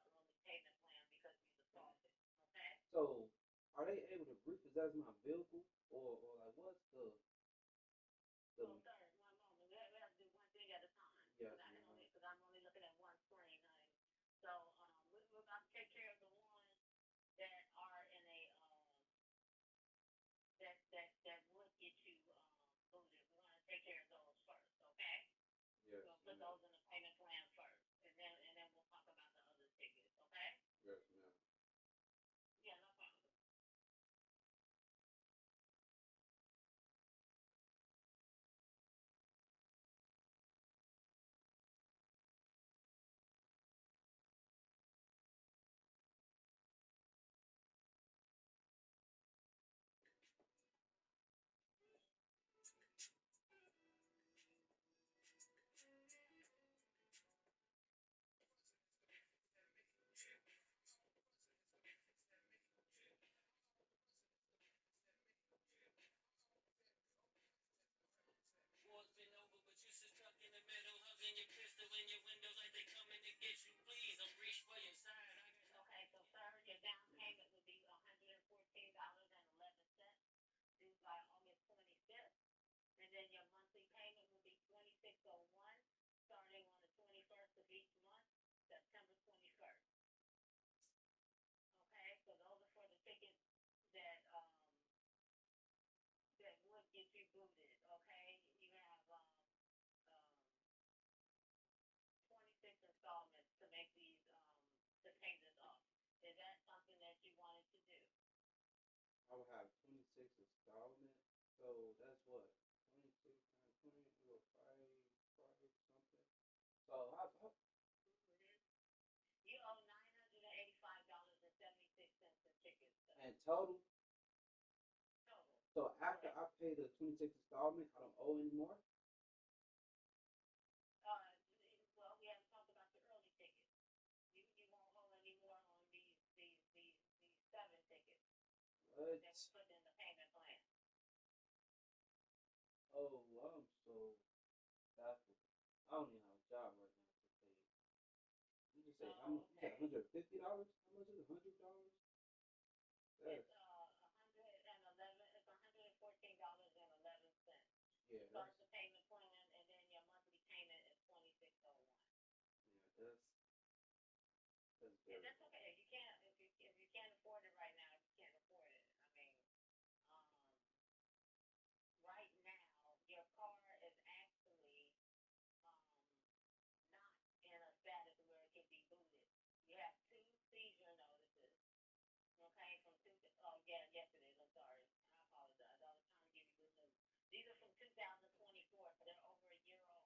plan because you defaulted. Okay? So, are they able to repossess my vehicle, or like what's the? So, sir, one moment. We have to do one thing at a time. Yeah. Because I'm only looking at one screen, honey. So, we're about to take care of the ones that are in a that would get you booted. We're gonna take care of those first, okay? Yes. We'll put those in the payment plan first, and then we'll talk about the other tickets, okay? Yes, ma'am. Yeah, no problem. Wars been over, but you still stuck in the middle, hugging your pistol in your window like they coming to get you. Please, I'm reach for your side. Okay, so sir, your down payment would be $114.11 due by August 25th, and then your monthly payment will be $26.01 starting on the 21st of each month, September 21st. Okay, so those are for the tickets that that would get you booted. Okay, you have 26 installments to make these to pay this off. Is that something that you wanted to do? I will have 26 installments, so that's what 26 times 20 or 5 something. So how you owe $985.76 for tickets. and total? Total. So after I pay the 26 installment, I don't owe anymore? Well, we haven't talked about the early tickets. You won't owe any more. What? That we put in the payment plan. Oh, I'm so baffled. I don't even have a job right now to pay. You just say how much? You said $150? How much is $100? It's $111. It's $114.11. Yeah, Start the payment plan, and then your monthly payment is $26.01. Yeah, that's Yeah, that's okay. You can't if you can't afford it right now. You can't afford it. I mean, right now your car is actually not in a status where it can be booted. You have 2 seizure notices. Okay, from yes it is. I'm sorry. I apologize. I was trying to give you good news. These are from 2024, so they're over a year old.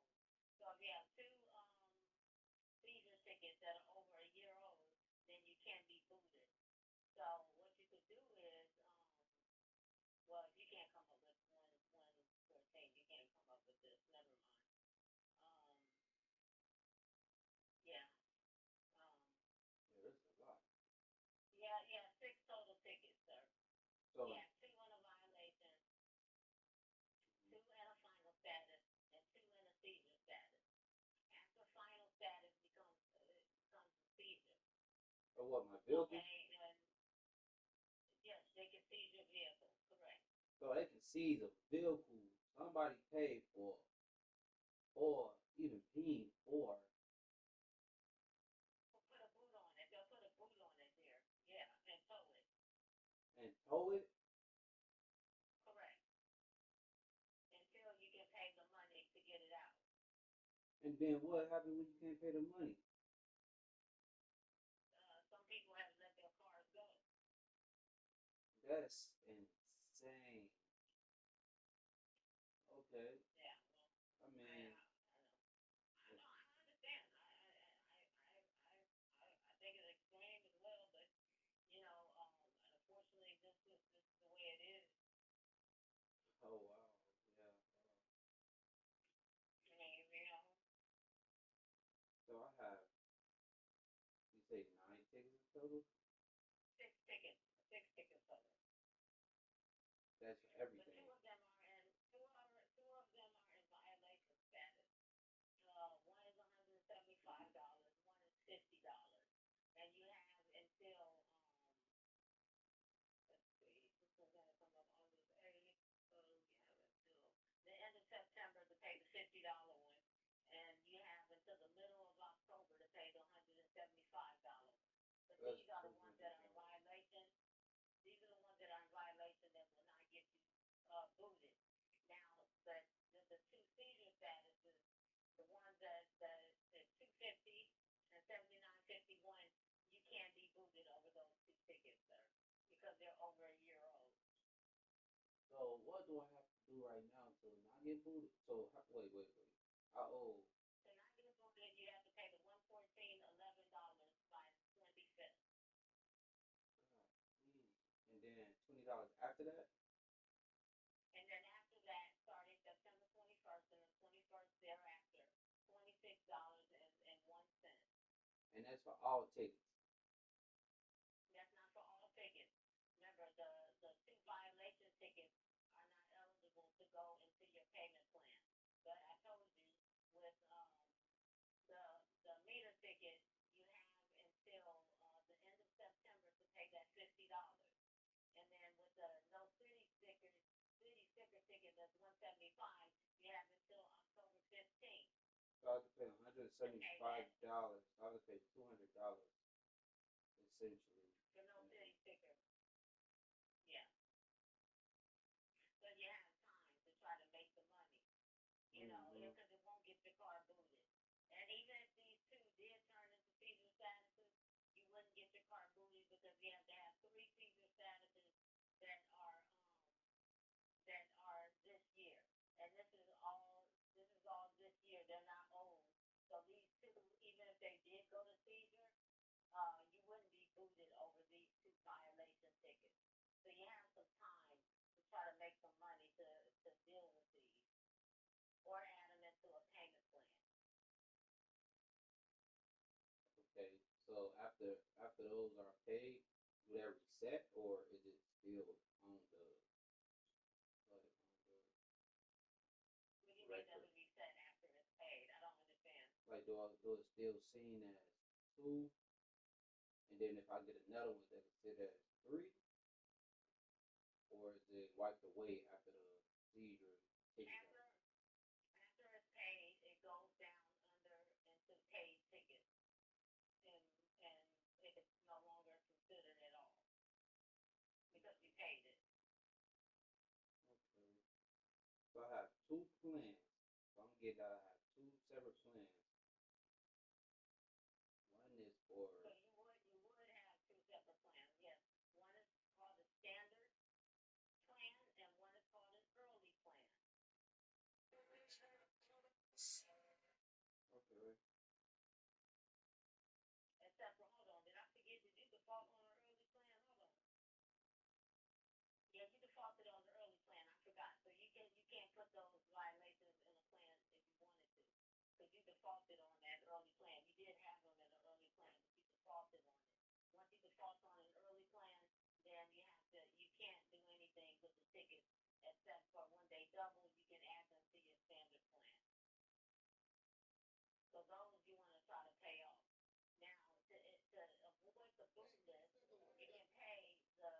So if you have 2 seizure tickets that are over a year old, then you can't be booted. So what you could do is, well, if you can't come up with 114, you can't come up with this. Never mind. Yeah. Yeah, that's a lot. Yeah, 6 total tickets, sir. So, yeah, 2 in a violation, 2 in a final status, and 2 in a seizure status. After final status becomes a seizure. or what, my vehicle? Okay, and yes, they can seize your vehicle, correct. So they can seize a vehicle somebody paid for, or even paying for. Put a boot on it. They'll put a boot on it there. Yeah, and tow it. And tow it? Correct. Until you can pay the money to get it out. And then what happens when you can't pay the money? Some people have let their cars go. That's insane. Okay. Yeah. I mean, I know. I understand. I think it's extreme as well, but unfortunately, this is the way it is. oh wow, yeah. I mean, So I have, you say 9 tickets in total? 6 tickets. 6 tickets total. That's for everything. But 2 of them are in violation status. One is $175. One is $50. And you have until let's see, this one's gonna come up August 8th. So you have until the end of September to pay the $50 one, and you have until the middle of October to pay the $175. But these are the ones that are in violation. These are the ones that are in violation that will not get you booted. Now, the 2 seizure statuses, the ones that is 250 and 7951, you can't be booted over those 2 tickets, sir, because they're over a year old. So what do I have to do right now to not get booted? So wait. How old? To not get booted, you have to pay the $114.11 by the 25th. And then $20 after that? And then after that, starting September 21st and the 21st thereafter, $26.01. And that's for all tickets? That's not for all tickets. Remember, the 2 violation tickets are not eligible to go into your payment plan. But I told you, with the meter ticket, you have until the end of September to pay that $50. And then with the no city sticker ticket that's $175, you have until October 15th. So I have to pay $175. I have to pay $200 essentially. For no city sticker. Yeah. So you have time to try to make the money. Because it won't get your car booted. And even if these 2 did turn into seizure statuses, you wouldn't get your car booted because you have to have 3 seizure statuses that are this year. And this is all this year. They're not old. So these 2, even if they did go to seizure, you wouldn't be booted over these 2 violation tickets. So you have some time to try to make some money to deal with these, or add them into a payment plan. Okay, so after those are paid, do that reset, or is it still on the What do you mean doesn't reset after it's paid? I don't understand. like do it still seen as 2, and then if I get another one, they consider as 3, or is it wiped away after the seizure? After it's paid, it goes down under into paid tickets, and it's no longer considered at all because you paid it. Okay. So I have 2 plans. So I'm getting out. I have 2 separate plans. One is for. So you would have 2 separate plans. Yes, one is called a standard plan, and one is called an early plan. Okay. Except for, hold on, did I forget? Did you default on an early plan? Hold on. Yeah, you defaulted on the early plan. I forgot. So you can't put those violations in a plan if you wanted to, because you defaulted on that early plan. You did have them in an early plan, but you defaulted on it. Once you default on an early plan, then you can't do anything with the tickets except for when they double, you can add them to your standard plan. So those you want to try to pay off. Now, to avoid the boot list, you can pay the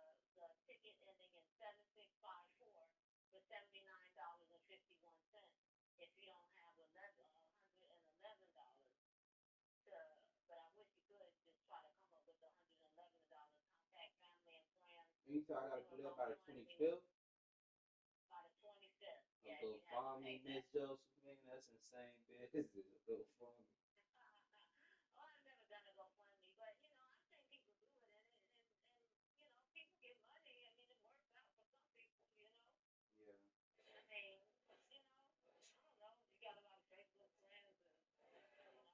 ticket ending in 7654 for $79.51 if you don't have $111. But I wish you could just try to come up with $111. Contact family and friends. And you said I gotta do that by the 25th? By the 25th. Yeah, Go follow me, Miss Joseph, man. That's insane business. Go follow me. Well, I've never done a GoFundMe, but I've seen people do it, and people get money. I mean, it works out for some people. Yeah. I mean, I don't know. You got a lot of Facebook friends, and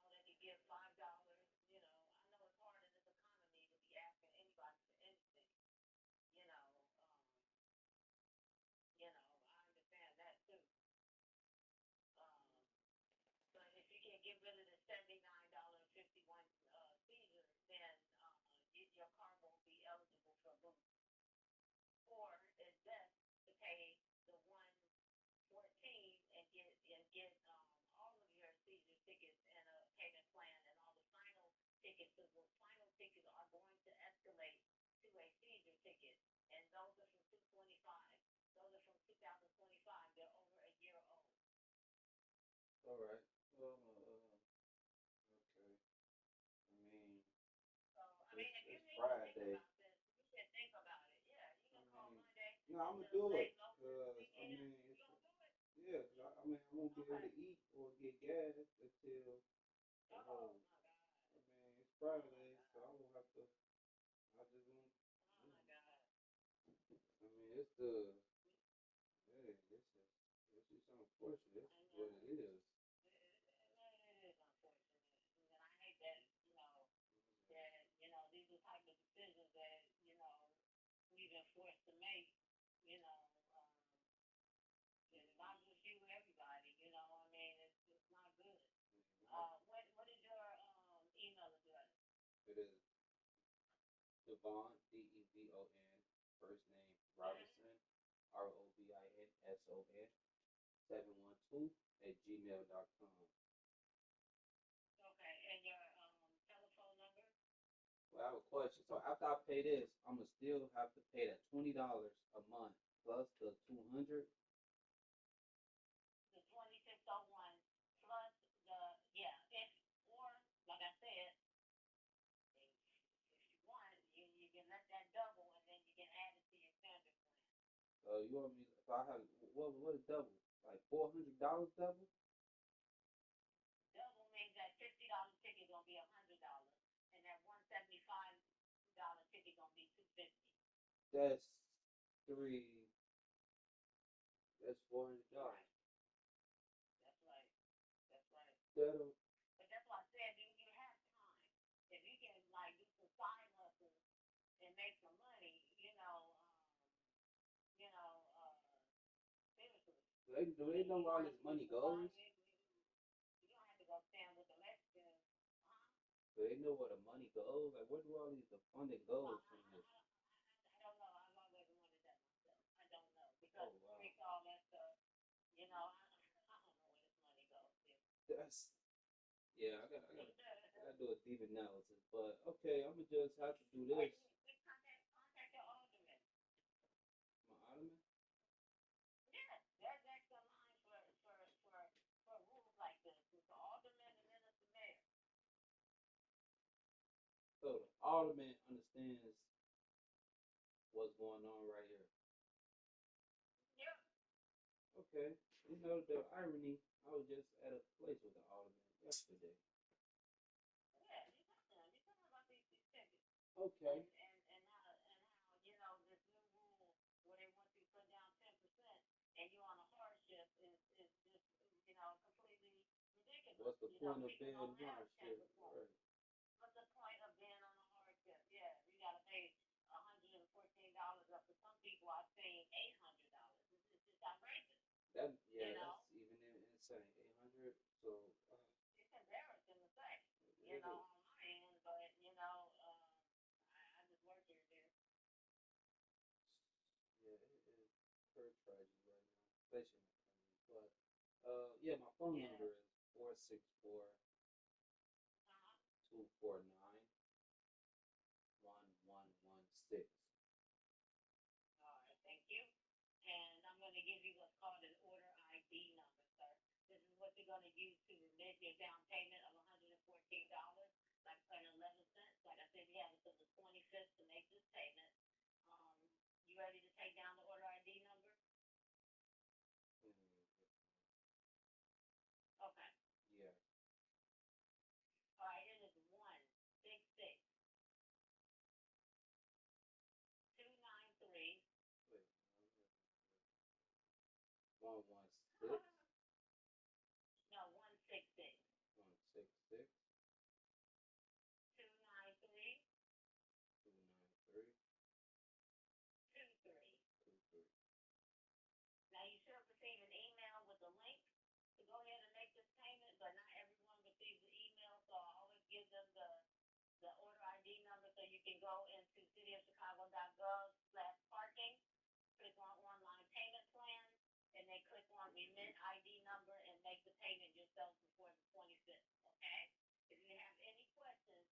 they can give $5. I know it's hard in this economy to be asking anybody for anything. I understand that too. But if you can get rid of the $79.51 seizure, then your car won't be eligible for boot. Or it's best to pay the $114 and get all of your seizure tickets in a payment plan, and all the final tickets. Because the final tickets are going to escalate to a seizure ticket, and those are from 225. Those are from 2025. They're over a year old. All right. Well, okay. If you need Friday. to think about this, you can think about it. Yeah, you can call Monday. No, I'm gonna do it. Yeah, cause I won't be able to eat or get gas until. Oh my God. It's Friday, so I won't have to. I just won't. Oh my God. It's the. Hey, this is unfortunate. This is what it is. It is unfortunate, and I hate that. That these are the type of decisions that we've been forced to make. Not just you, everybody. It's not good. What is your email address? It is Devon, Devon, first name Robinson, Robinson 712@gmail.com. Okay, and your telephone number? Well, I have a question. So after I pay this, I'm gonna still have to pay that $20 a month plus the $200. The 2601 plus or like I said, if you want, you can let that double, and then you can add it to your standard plan. So you want me? So I have what is double? Like $400 double? Double means that $50 ticket gonna be $100, and that $175 ticket gonna be $250. That's $400. Right. That's right. That's right. That'll. But that's why I said you have time. If you can do some side hustles and make some money, seriously. Do they know where all this money goes? You don't have to go stand with the Mexicans, huh? Do they know where the money goes? Like, where do all the funding goes from this? I don't know. I've always wanted Yeah, I gotta do a deep analysis. But okay, I'm gonna just have to do this. Contact your alderman. My ottoman. Yeah, that's next in line for rules like this. It's the alderman and then it's the mayor. So the alderman understands what's going on right here. Yeah. Okay. You know the irony. I was just at a place with the alderman yesterday. Yeah, you're talking about these tickets. Okay. And how you know this new rule where they want you to put down 10% and you're on a hardship is just you know completely ridiculous. What's the point of being don't have hardship? 10%. Right. What's the point of being on a hardship? Yeah, you gotta pay $114 up to some people. I've seen $800. It's just outrageous. That You know? that's even insane. 800. So It's embarrassing to say. You it know, is. on my end, but you know, I just work here, dude. Yeah, it is very tragic right now, especially in the country. But yeah, my phone number is 464-249-1116. All right, thank you. And I'm going to give you what's called an order ID number, sir. This is what you're going to use to remit your down payment of $114, like $11. Like I said, you have until the 25th to make this payment. You ready to take down the order ID number? Okay. Yeah. All right, it is 166 293. Wait. 116. No, 166 166. 293 293. 23. Now you should receive an email with a link to go ahead and make this payment, but not everyone receives the email, so I always give them the order ID number so you can go into cityofchicago.gov/parking, click on online payment plan, and then click on remit ID number and make the payment yourself before the 25th, okay? If you have any questions,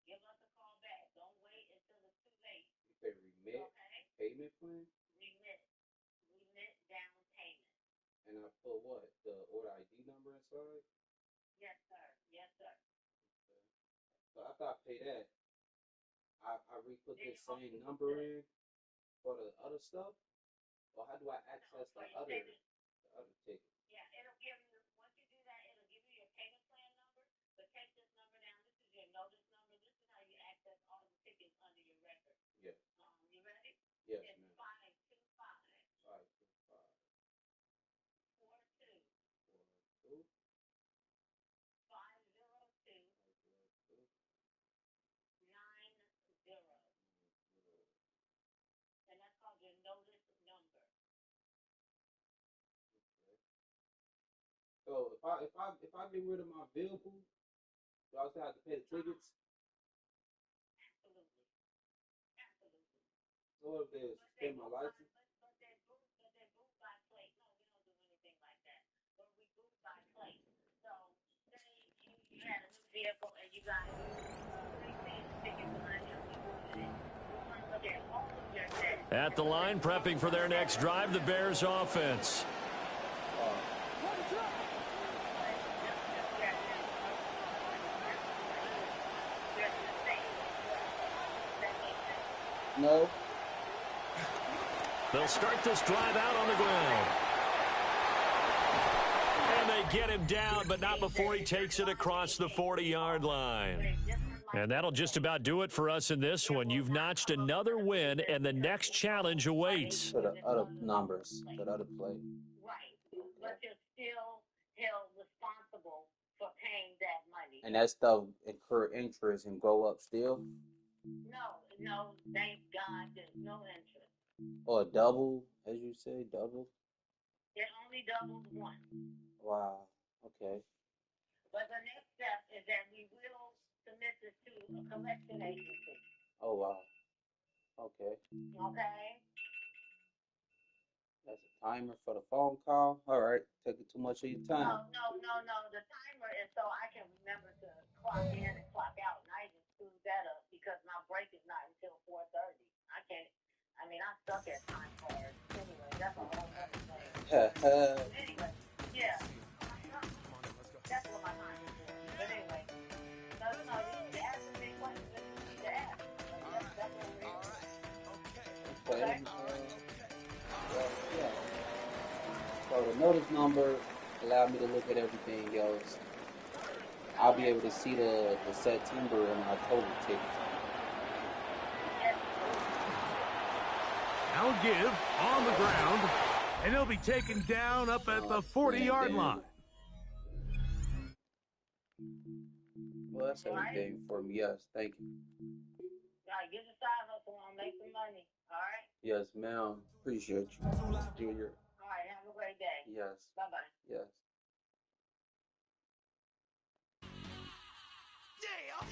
give us a call back. Don't wait until it's too late. You say remit? Okay? Payment plan? Remit down payment. And I put what? The order ID number inside? Yes, sir. Yes, sir. Okay. So after I pay that, I re-put this same number in for the other stuff? Or how do I access the other ticket? Yeah, it'll give you, once you do that, it'll give you your payment plan number. But take this number down. This is your notice number. This is how you access all the tickets under your record. Yeah. You ready? Yes, it's ma'am. 525 42 42 502 90. And that's called your notice number. Okay. So if I get rid of my vehicle, do I still have to pay the tickets? Absolutely. Absolutely. So what if they suspend my license? But they're moved by plate. No, we don't do anything like that. But we move by plate. So say you had a new vehicle and you got 3 tickets behind you. We're going to look at all of your debt. At the line, prepping for their next drive, the Bears offense. No. They'll start this drive out on the ground. And they get him down, but not before he takes it across the 40-yard line. And that'll just about do it for us in this one. You've notched another win, and the next challenge awaits. To the other numbers, to the other play. Right. But you're still held responsible for paying that money. And that stuff incur interest and go up still? No, thank God there's no interest. Or double, as you say, double? It only doubles once. Wow. Okay. But the next step is that we will submit this to a collection agency. Oh, wow. Okay. Okay? That's a timer for the phone call. All right, taking too much of your time. No. The timer is so I can remember to clock in and clock out, and I even screwed that up because my break is not until 4:30. I can't. I mean, I suck at time cards. Anyway, that's a whole other thing. Anyway, yeah, that's what my time is for. But anyway, no. These are asking me questions that you need to ask. That's what we're here. Okay. Yeah. So the notice number allowed me to look at everything else. I'll be able to see the September and October tickets. Now give on the ground, and he'll be taken down up at the 40-yard line. Well, that's everything for me. Yes, thank you. All right, get your side hustle on, make some money. All right? Yes, ma'am. Appreciate you. Junior. All right, have a great day. Yes. Bye-bye. Yes. Are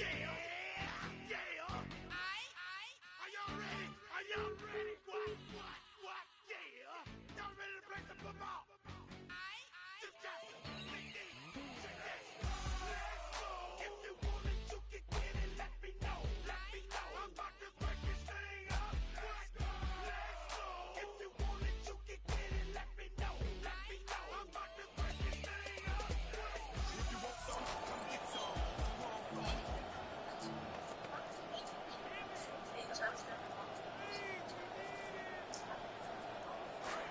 y'all ready? Are y'all ready? What? Yeah. Y'all ready to play some football? Let's go. If you want it, you can get it. Let me know. I'm about to break this thing up. Let's go. If you want it, you can get it. Let me know. I'm about to break this thing up. If you want some, come get some.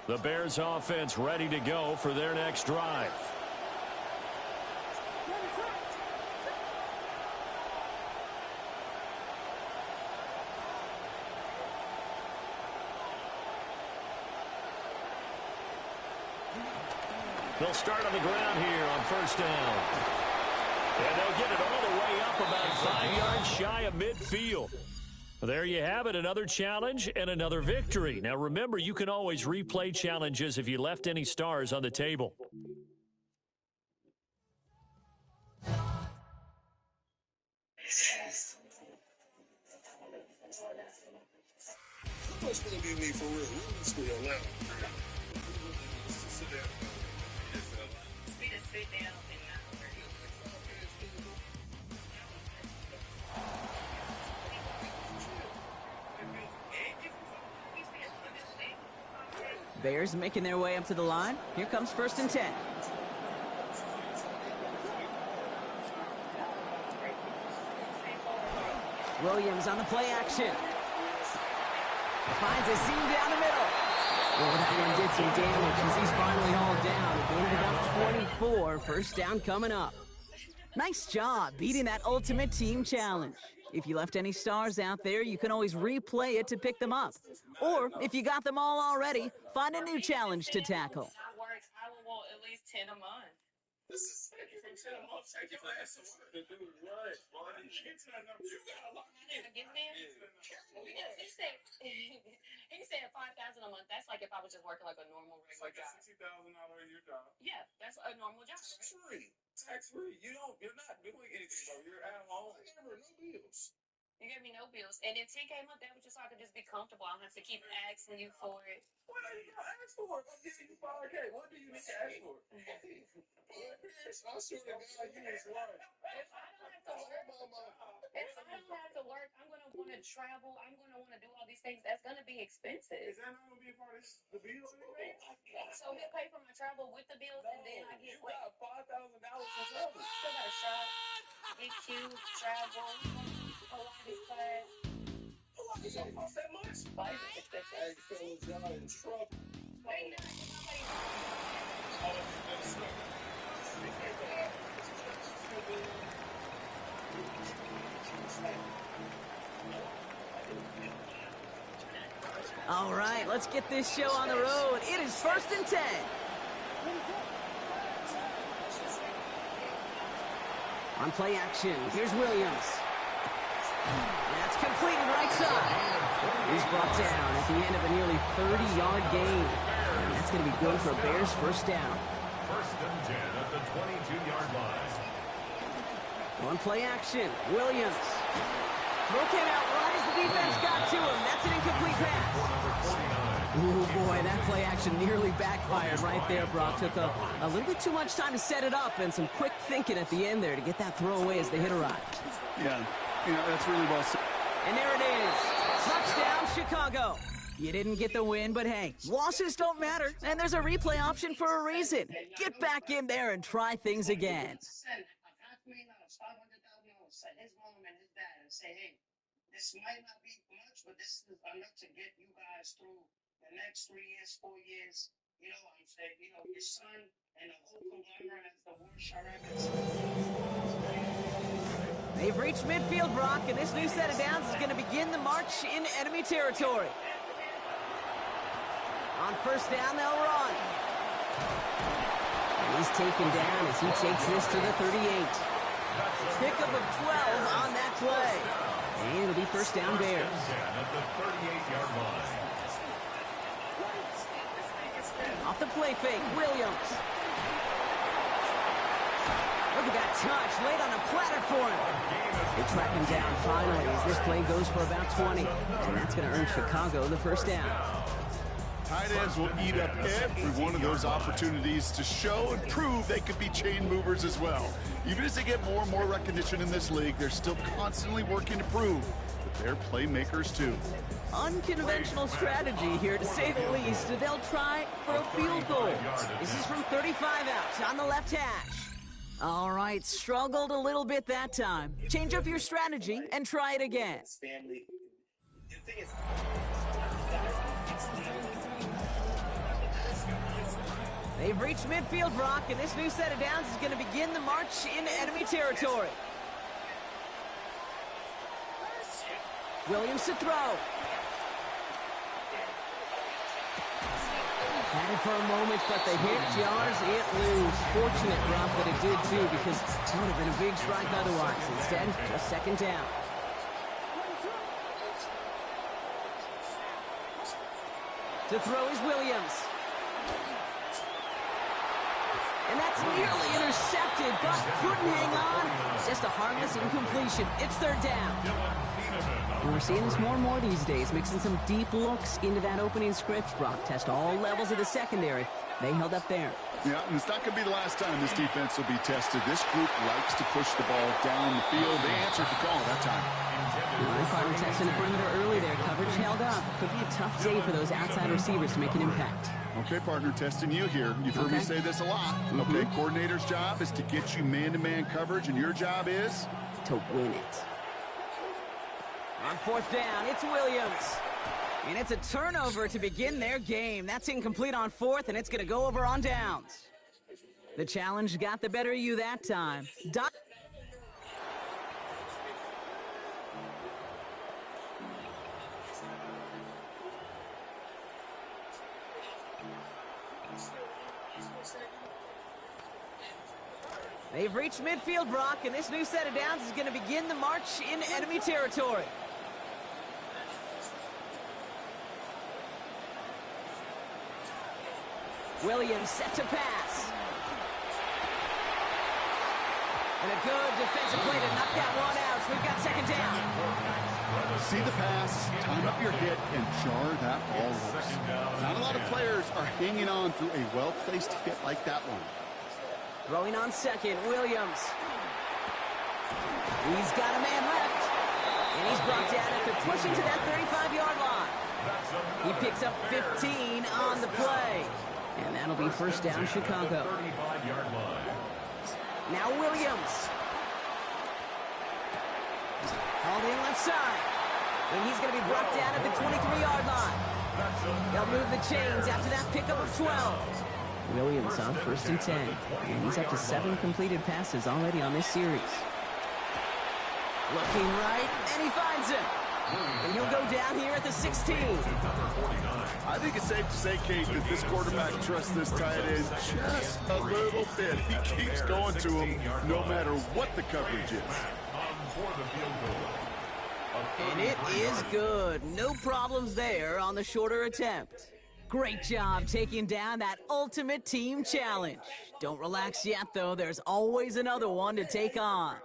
The Bears offense ready to go for their next drive. They'll start on the ground here on first down. And they'll get it all the way up about 5 yards shy of midfield. There you have it, another challenge and another victory. Now remember, you can always replay challenges if you left any stars on the table. What's going to be me for real? Let's go now. Sit down. We just sit down and Bears making their way up to the line. Here comes 1st and 10. Williams on the play action. Finds a seam down the middle. Well, that one did some damage as he's finally hauled down. It ended up 24. First down coming up. Nice job beating that ultimate team challenge. If you left any stars out there, you can always replay it to pick them up. Or, if you got them all already, find a new challenge to tackle. I will want at least 10 a month. This is thank you for 10 a month. Thank you for asking what to do. Right, buddy. You got a lot. He said 5,000 a month. That's like if I was just working like a normal regular job. $60,000 a year job. Yeah, that's a normal job. Tax free. You're not doing anything though. You're at home. Never, no bills. You gave me no bills. And then 10K a month, that was just so I could just be comfortable. I don't have to keep asking you for it. What are you gonna ask for? I'm giving you 5K. What do you need to ask for? I swear to God, you is lying. If I don't have to work, I'm gonna want to travel. I'm gonna want to do all these things. That's gonna be expensive. Is that not gonna be a part of the bills? So he'll pay for my travel with the bills, and then I get what? $5,000 in travel. Still got a shop, get cute, travel, Pilates class. Pilates don't cost that much. Pilates is expensive. Hey, fellas, y'all in trouble. Ain't nobody. All right, let's get this show on the road. It is 1st and 10. On play action, here's Williams. That's completed right side. He's brought down at the end of a nearly 30-yard gain. And that's going to be good for Bears first down. 1st and 10 at the 22-yard line. On play action, Williams. Throw came out right as the defense got to him. That's an incomplete pass. Ooh, boy, that play action nearly backfired right there, Brock. Took a little bit too much time to set it up and some quick thinking at the end there to get that throw away as the hit arrived. Yeah, that's really well said. And there it is. Touchdown, Chicago. You didn't get the win, but hey, losses don't matter, and there's a replay option for a reason. Get back in there and try things again. This might not be much, but this is enough to get you guys through the next 3 years, 4 years. You know what I'm saying? You know, your son and the whole conglomerate has the worst records. They've reached midfield, Brock, and this new set of downs is going to begin the march in enemy territory. On first down, they'll run. And he's taken down as he takes this to the 38. Pickup of 12 on that play. And it'll be first down Bears. At the 38-yard line. Off the play fake, Williams. Look at that touch, laid on a platter for him. They track him down finally as this play goes for about 20. And that's going to earn Chicago the first down. Tight ends will eat up every one of those opportunities to show and prove they could be chain movers as well. Even as they get more and more recognition in this league, they're still constantly working to prove that they're playmakers too. Unconventional strategy here, to say the least. They'll try for a field goal. This is from 35 out on the left hash. All right, struggled a little bit that time. Change up your strategy and try it again. They've reached midfield, Brock, and this new set of downs is going to begin the march in enemy territory. Williams to throw. Had it for a moment, but the hit jars it loose. Fortunate, Brock, that it did too, because it would have been a big strike otherwise. Instead, just second down. To throw is Williams. And that's nearly intercepted, but couldn't hang on. Just a harmless incompletion. It's third down. And we're seeing this more and more these days, mixing some deep looks into that opening script. Brock test all levels of the secondary. They held up there. Yeah, and it's not going to be the last time this defense will be tested. This group likes to push the ball down the field. They answered the call that time. Partner testing the perimeter early there. Coverage held up. Could be a tough day for those outside receivers to make an impact. Okay, partner, testing you here. You've heard me say this a lot. Okay, coordinator's job is to get you man-to-man coverage, and your job is? To win it. On fourth down, it's Williams. And it's a turnover to begin their game. That's incomplete on fourth, and it's going to go over on downs. The challenge got the better of you that time. They've reached midfield, Brock, and this new set of downs is going to begin the march in enemy territory. Williams set to pass. And a good defensive play to knock that one out. So we've got second down. See the pass, time up your hit, and jar that ball loose. Not a lot of players are hanging on through a well-placed hit like that one. Throwing on second, Williams. He's got a man left. And he's brought down after pushing to that 35-yard line. He picks up 15 on the play. And that'll be first down, Chicago. Now Williams. Hauled in left side. And he's going to be brought down at the 23-yard line. They'll move the chains after that pickup of 12. Williams on first and 10. And he's up to 7 completed passes already on this series. Looking right, and he finds him. And he'll go down here at the 16. I think it's safe to say, Kate, that this quarterback trusts this tight end just a little bit. He keeps going to him no matter what the coverage is. And it is good. No problems there on the shorter attempt. Great job taking down that ultimate team challenge. Don't relax yet, though. There's always another one to take on.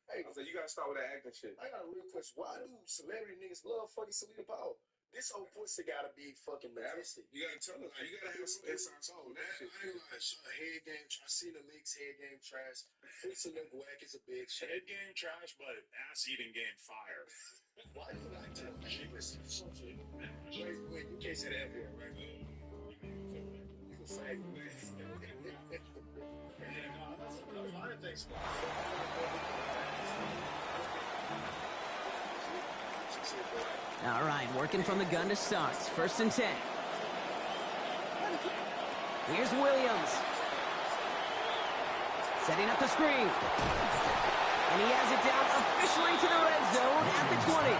Hey, so you gotta start with that acting shit. I got a real question. Why do celebrity niggas love fucking Selena Powell? This whole pussy gotta be fucking majestic. You gotta tell her. You gotta have some inside soul. I ain't gonna lie. Head game. I seen the leaks. Head game trash. Pussy look whack as a bitch. Head game trash, but ass eating game fire. Why do you like to? Wait, you can't say that word, right? You can say it. A lot of things. All right, working from the gun to start. 1st and 10. Here's Williams. Setting up the screen. And he has it down officially to the red zone at the 20.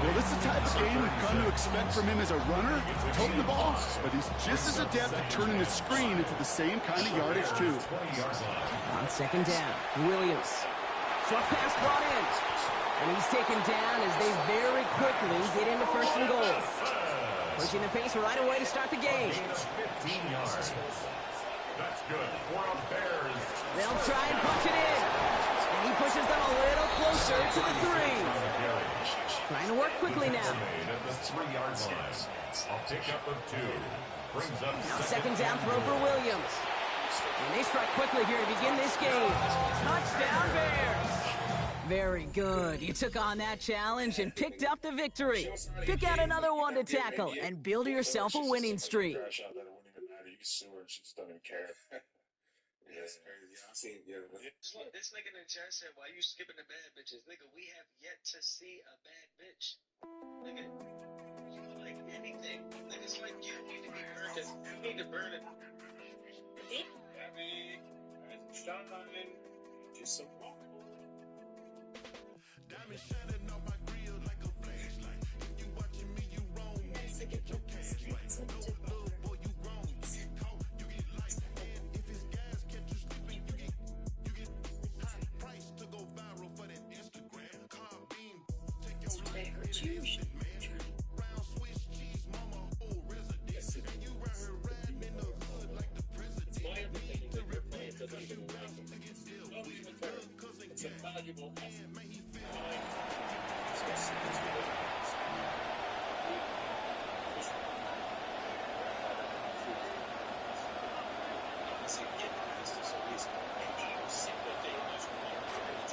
Well, this is the type of game we've come to expect from him as a runner, toting the ball, but he's just as adept at turning the screen into the same kind of yardage, too. On 2nd down, Williams. Short pass brought in. And he's taken down as they very quickly get into 1st and goal. Pushing the pace right away to start the game. 15 yards. That's good for a Bears. They'll try and punch it in. And he pushes them a little closer to the 3. Trying to work quickly now. At the 3-yard line. A pickup of 2. Brings up now 2nd down throw for Williams. And they strike quickly here to begin this game. Touchdown Bears. Very good. You took on that challenge and picked up the victory. Pick out another one to tackle and build yourself a winning streak. You can sue her. She just don't even care. That's crazy. I seen Look, this nigga in the chat said, why you skipping the bad bitches? Nigga, we have yet to see a bad bitch. Nigga, you like anything. Niggas like you need to be burned. You need to burn it. I mean, it's time. Just some walk. Diamond shining on my grill like a flashlight. If you watching me, you wrong. You get your cash right. No love, boy, you wrong. You get caught, you get light. And if it's gas, catch you slipping, you get high price to go viral for that Instagram. Car beam, take your life, man. Brown Swiss cheese, mama, whole resident. And you right here riding in the hood like the president. To replace the you down to get still. It's a valuable asset.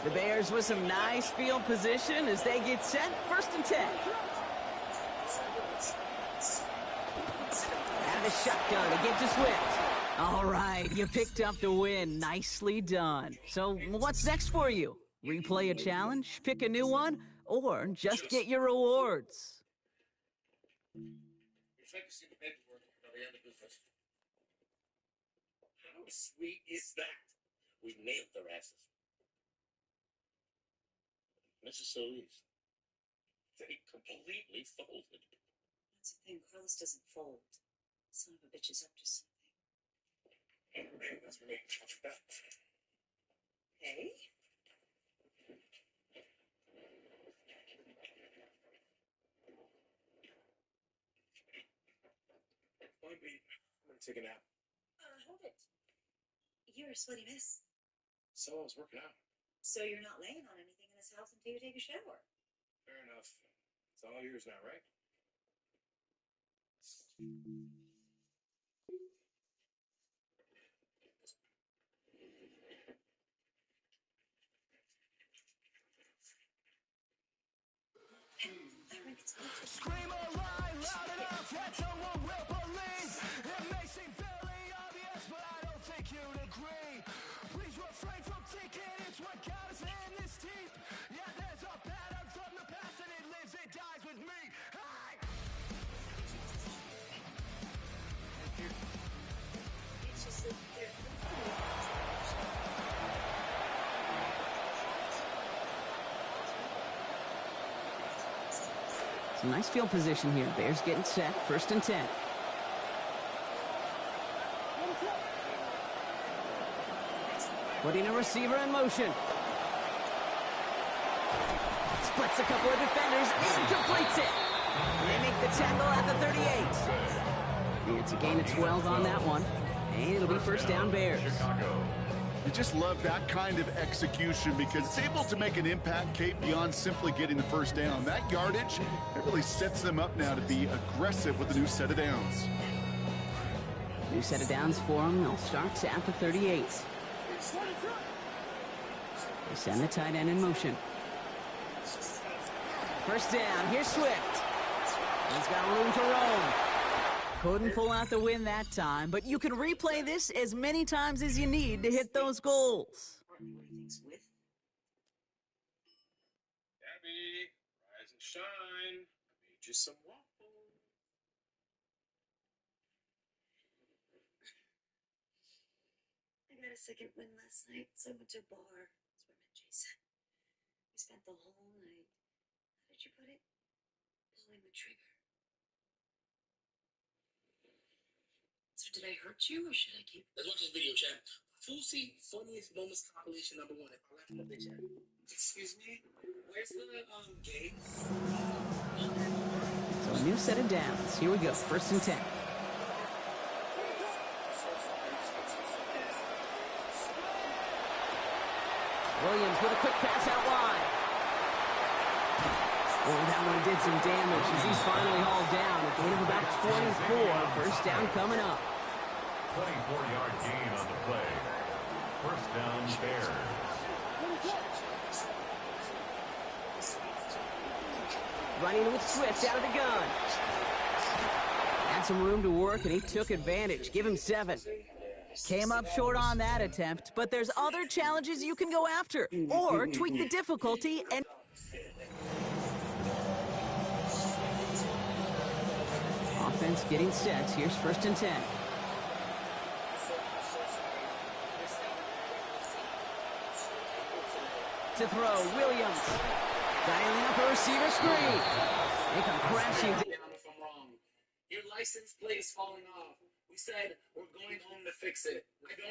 The Bears with some nice field position as they get set. 1st and 10. Out of the shotgun to give to Swift. All right, you picked up the win. Nicely done. So what's next for you? Replay a challenge, pick a new one, or just get your rewards? How sweet is that? We nailed their asses. Mrs. Solis, they completely folded. That's the thing, Carlos doesn't fold. Son of a bitch is up to something. That's me. Hey? I'm gonna take a nap. Hold it. You're a sweaty mess. So I was working out. So you're not laying on anything in this house until you take a shower. Fair enough. It's all yours now, right? Scream a lie loud enough that someone will believe. It may seem fairly obvious, but I don't think you'd agree. Please refrain from thinking it's what got us in this deep. Yeah, there's a pattern from the past and it lives, it dies with me. Hey! It's just that Some nice field position here. Bears getting set. 1st and 10. Putting a receiver in motion. Splits a couple of defenders and completes it. And they make the tackle at the 38. It's a gain of 12 on that one. And it'll be 1st down Bears. You just love that kind of execution because it's able to make an impact, Kate, beyond simply getting the first down. That yardage, it really sets them up now to be aggressive with a new set of downs. New set of downs for them. They'll start at the 38. They send the tight end in motion. First down. Here's Swift. He's got room to roam. Couldn't pull out the win that time, but you can replay this as many times as you need to hit those goals. Gabby, rise and shine. I made you some waffles. I got a second win last night, so I went to a bar. That's where I met Jason. We spent the whole night, how did you put it? Pulling the trigger. So did I hurt you, or should I keep? Let's watch this video, chat. Fousey funniest moments compilation #1. If I left up the chat. Excuse me? Where's the gate? So a new set of downs. Here we go. First and 10. Williams with a quick pass out wide. Oh, that one did some damage as he's finally hauled down. A gain of about 24. First down coming up. 24-yard gain on the play. First down, Bears. Running with Swift out of the gun. Had some room to work, and he took advantage. Give him 7. Came up short on that attempt, but there's other challenges you can go after, or tweak the difficulty and... Offense getting set. Here's first and 10. To throw, Williams. Dialing up a receiver screen. They come crashing down. If I'm wrong. Your license plate is falling off. We said we're going home to fix it. I don't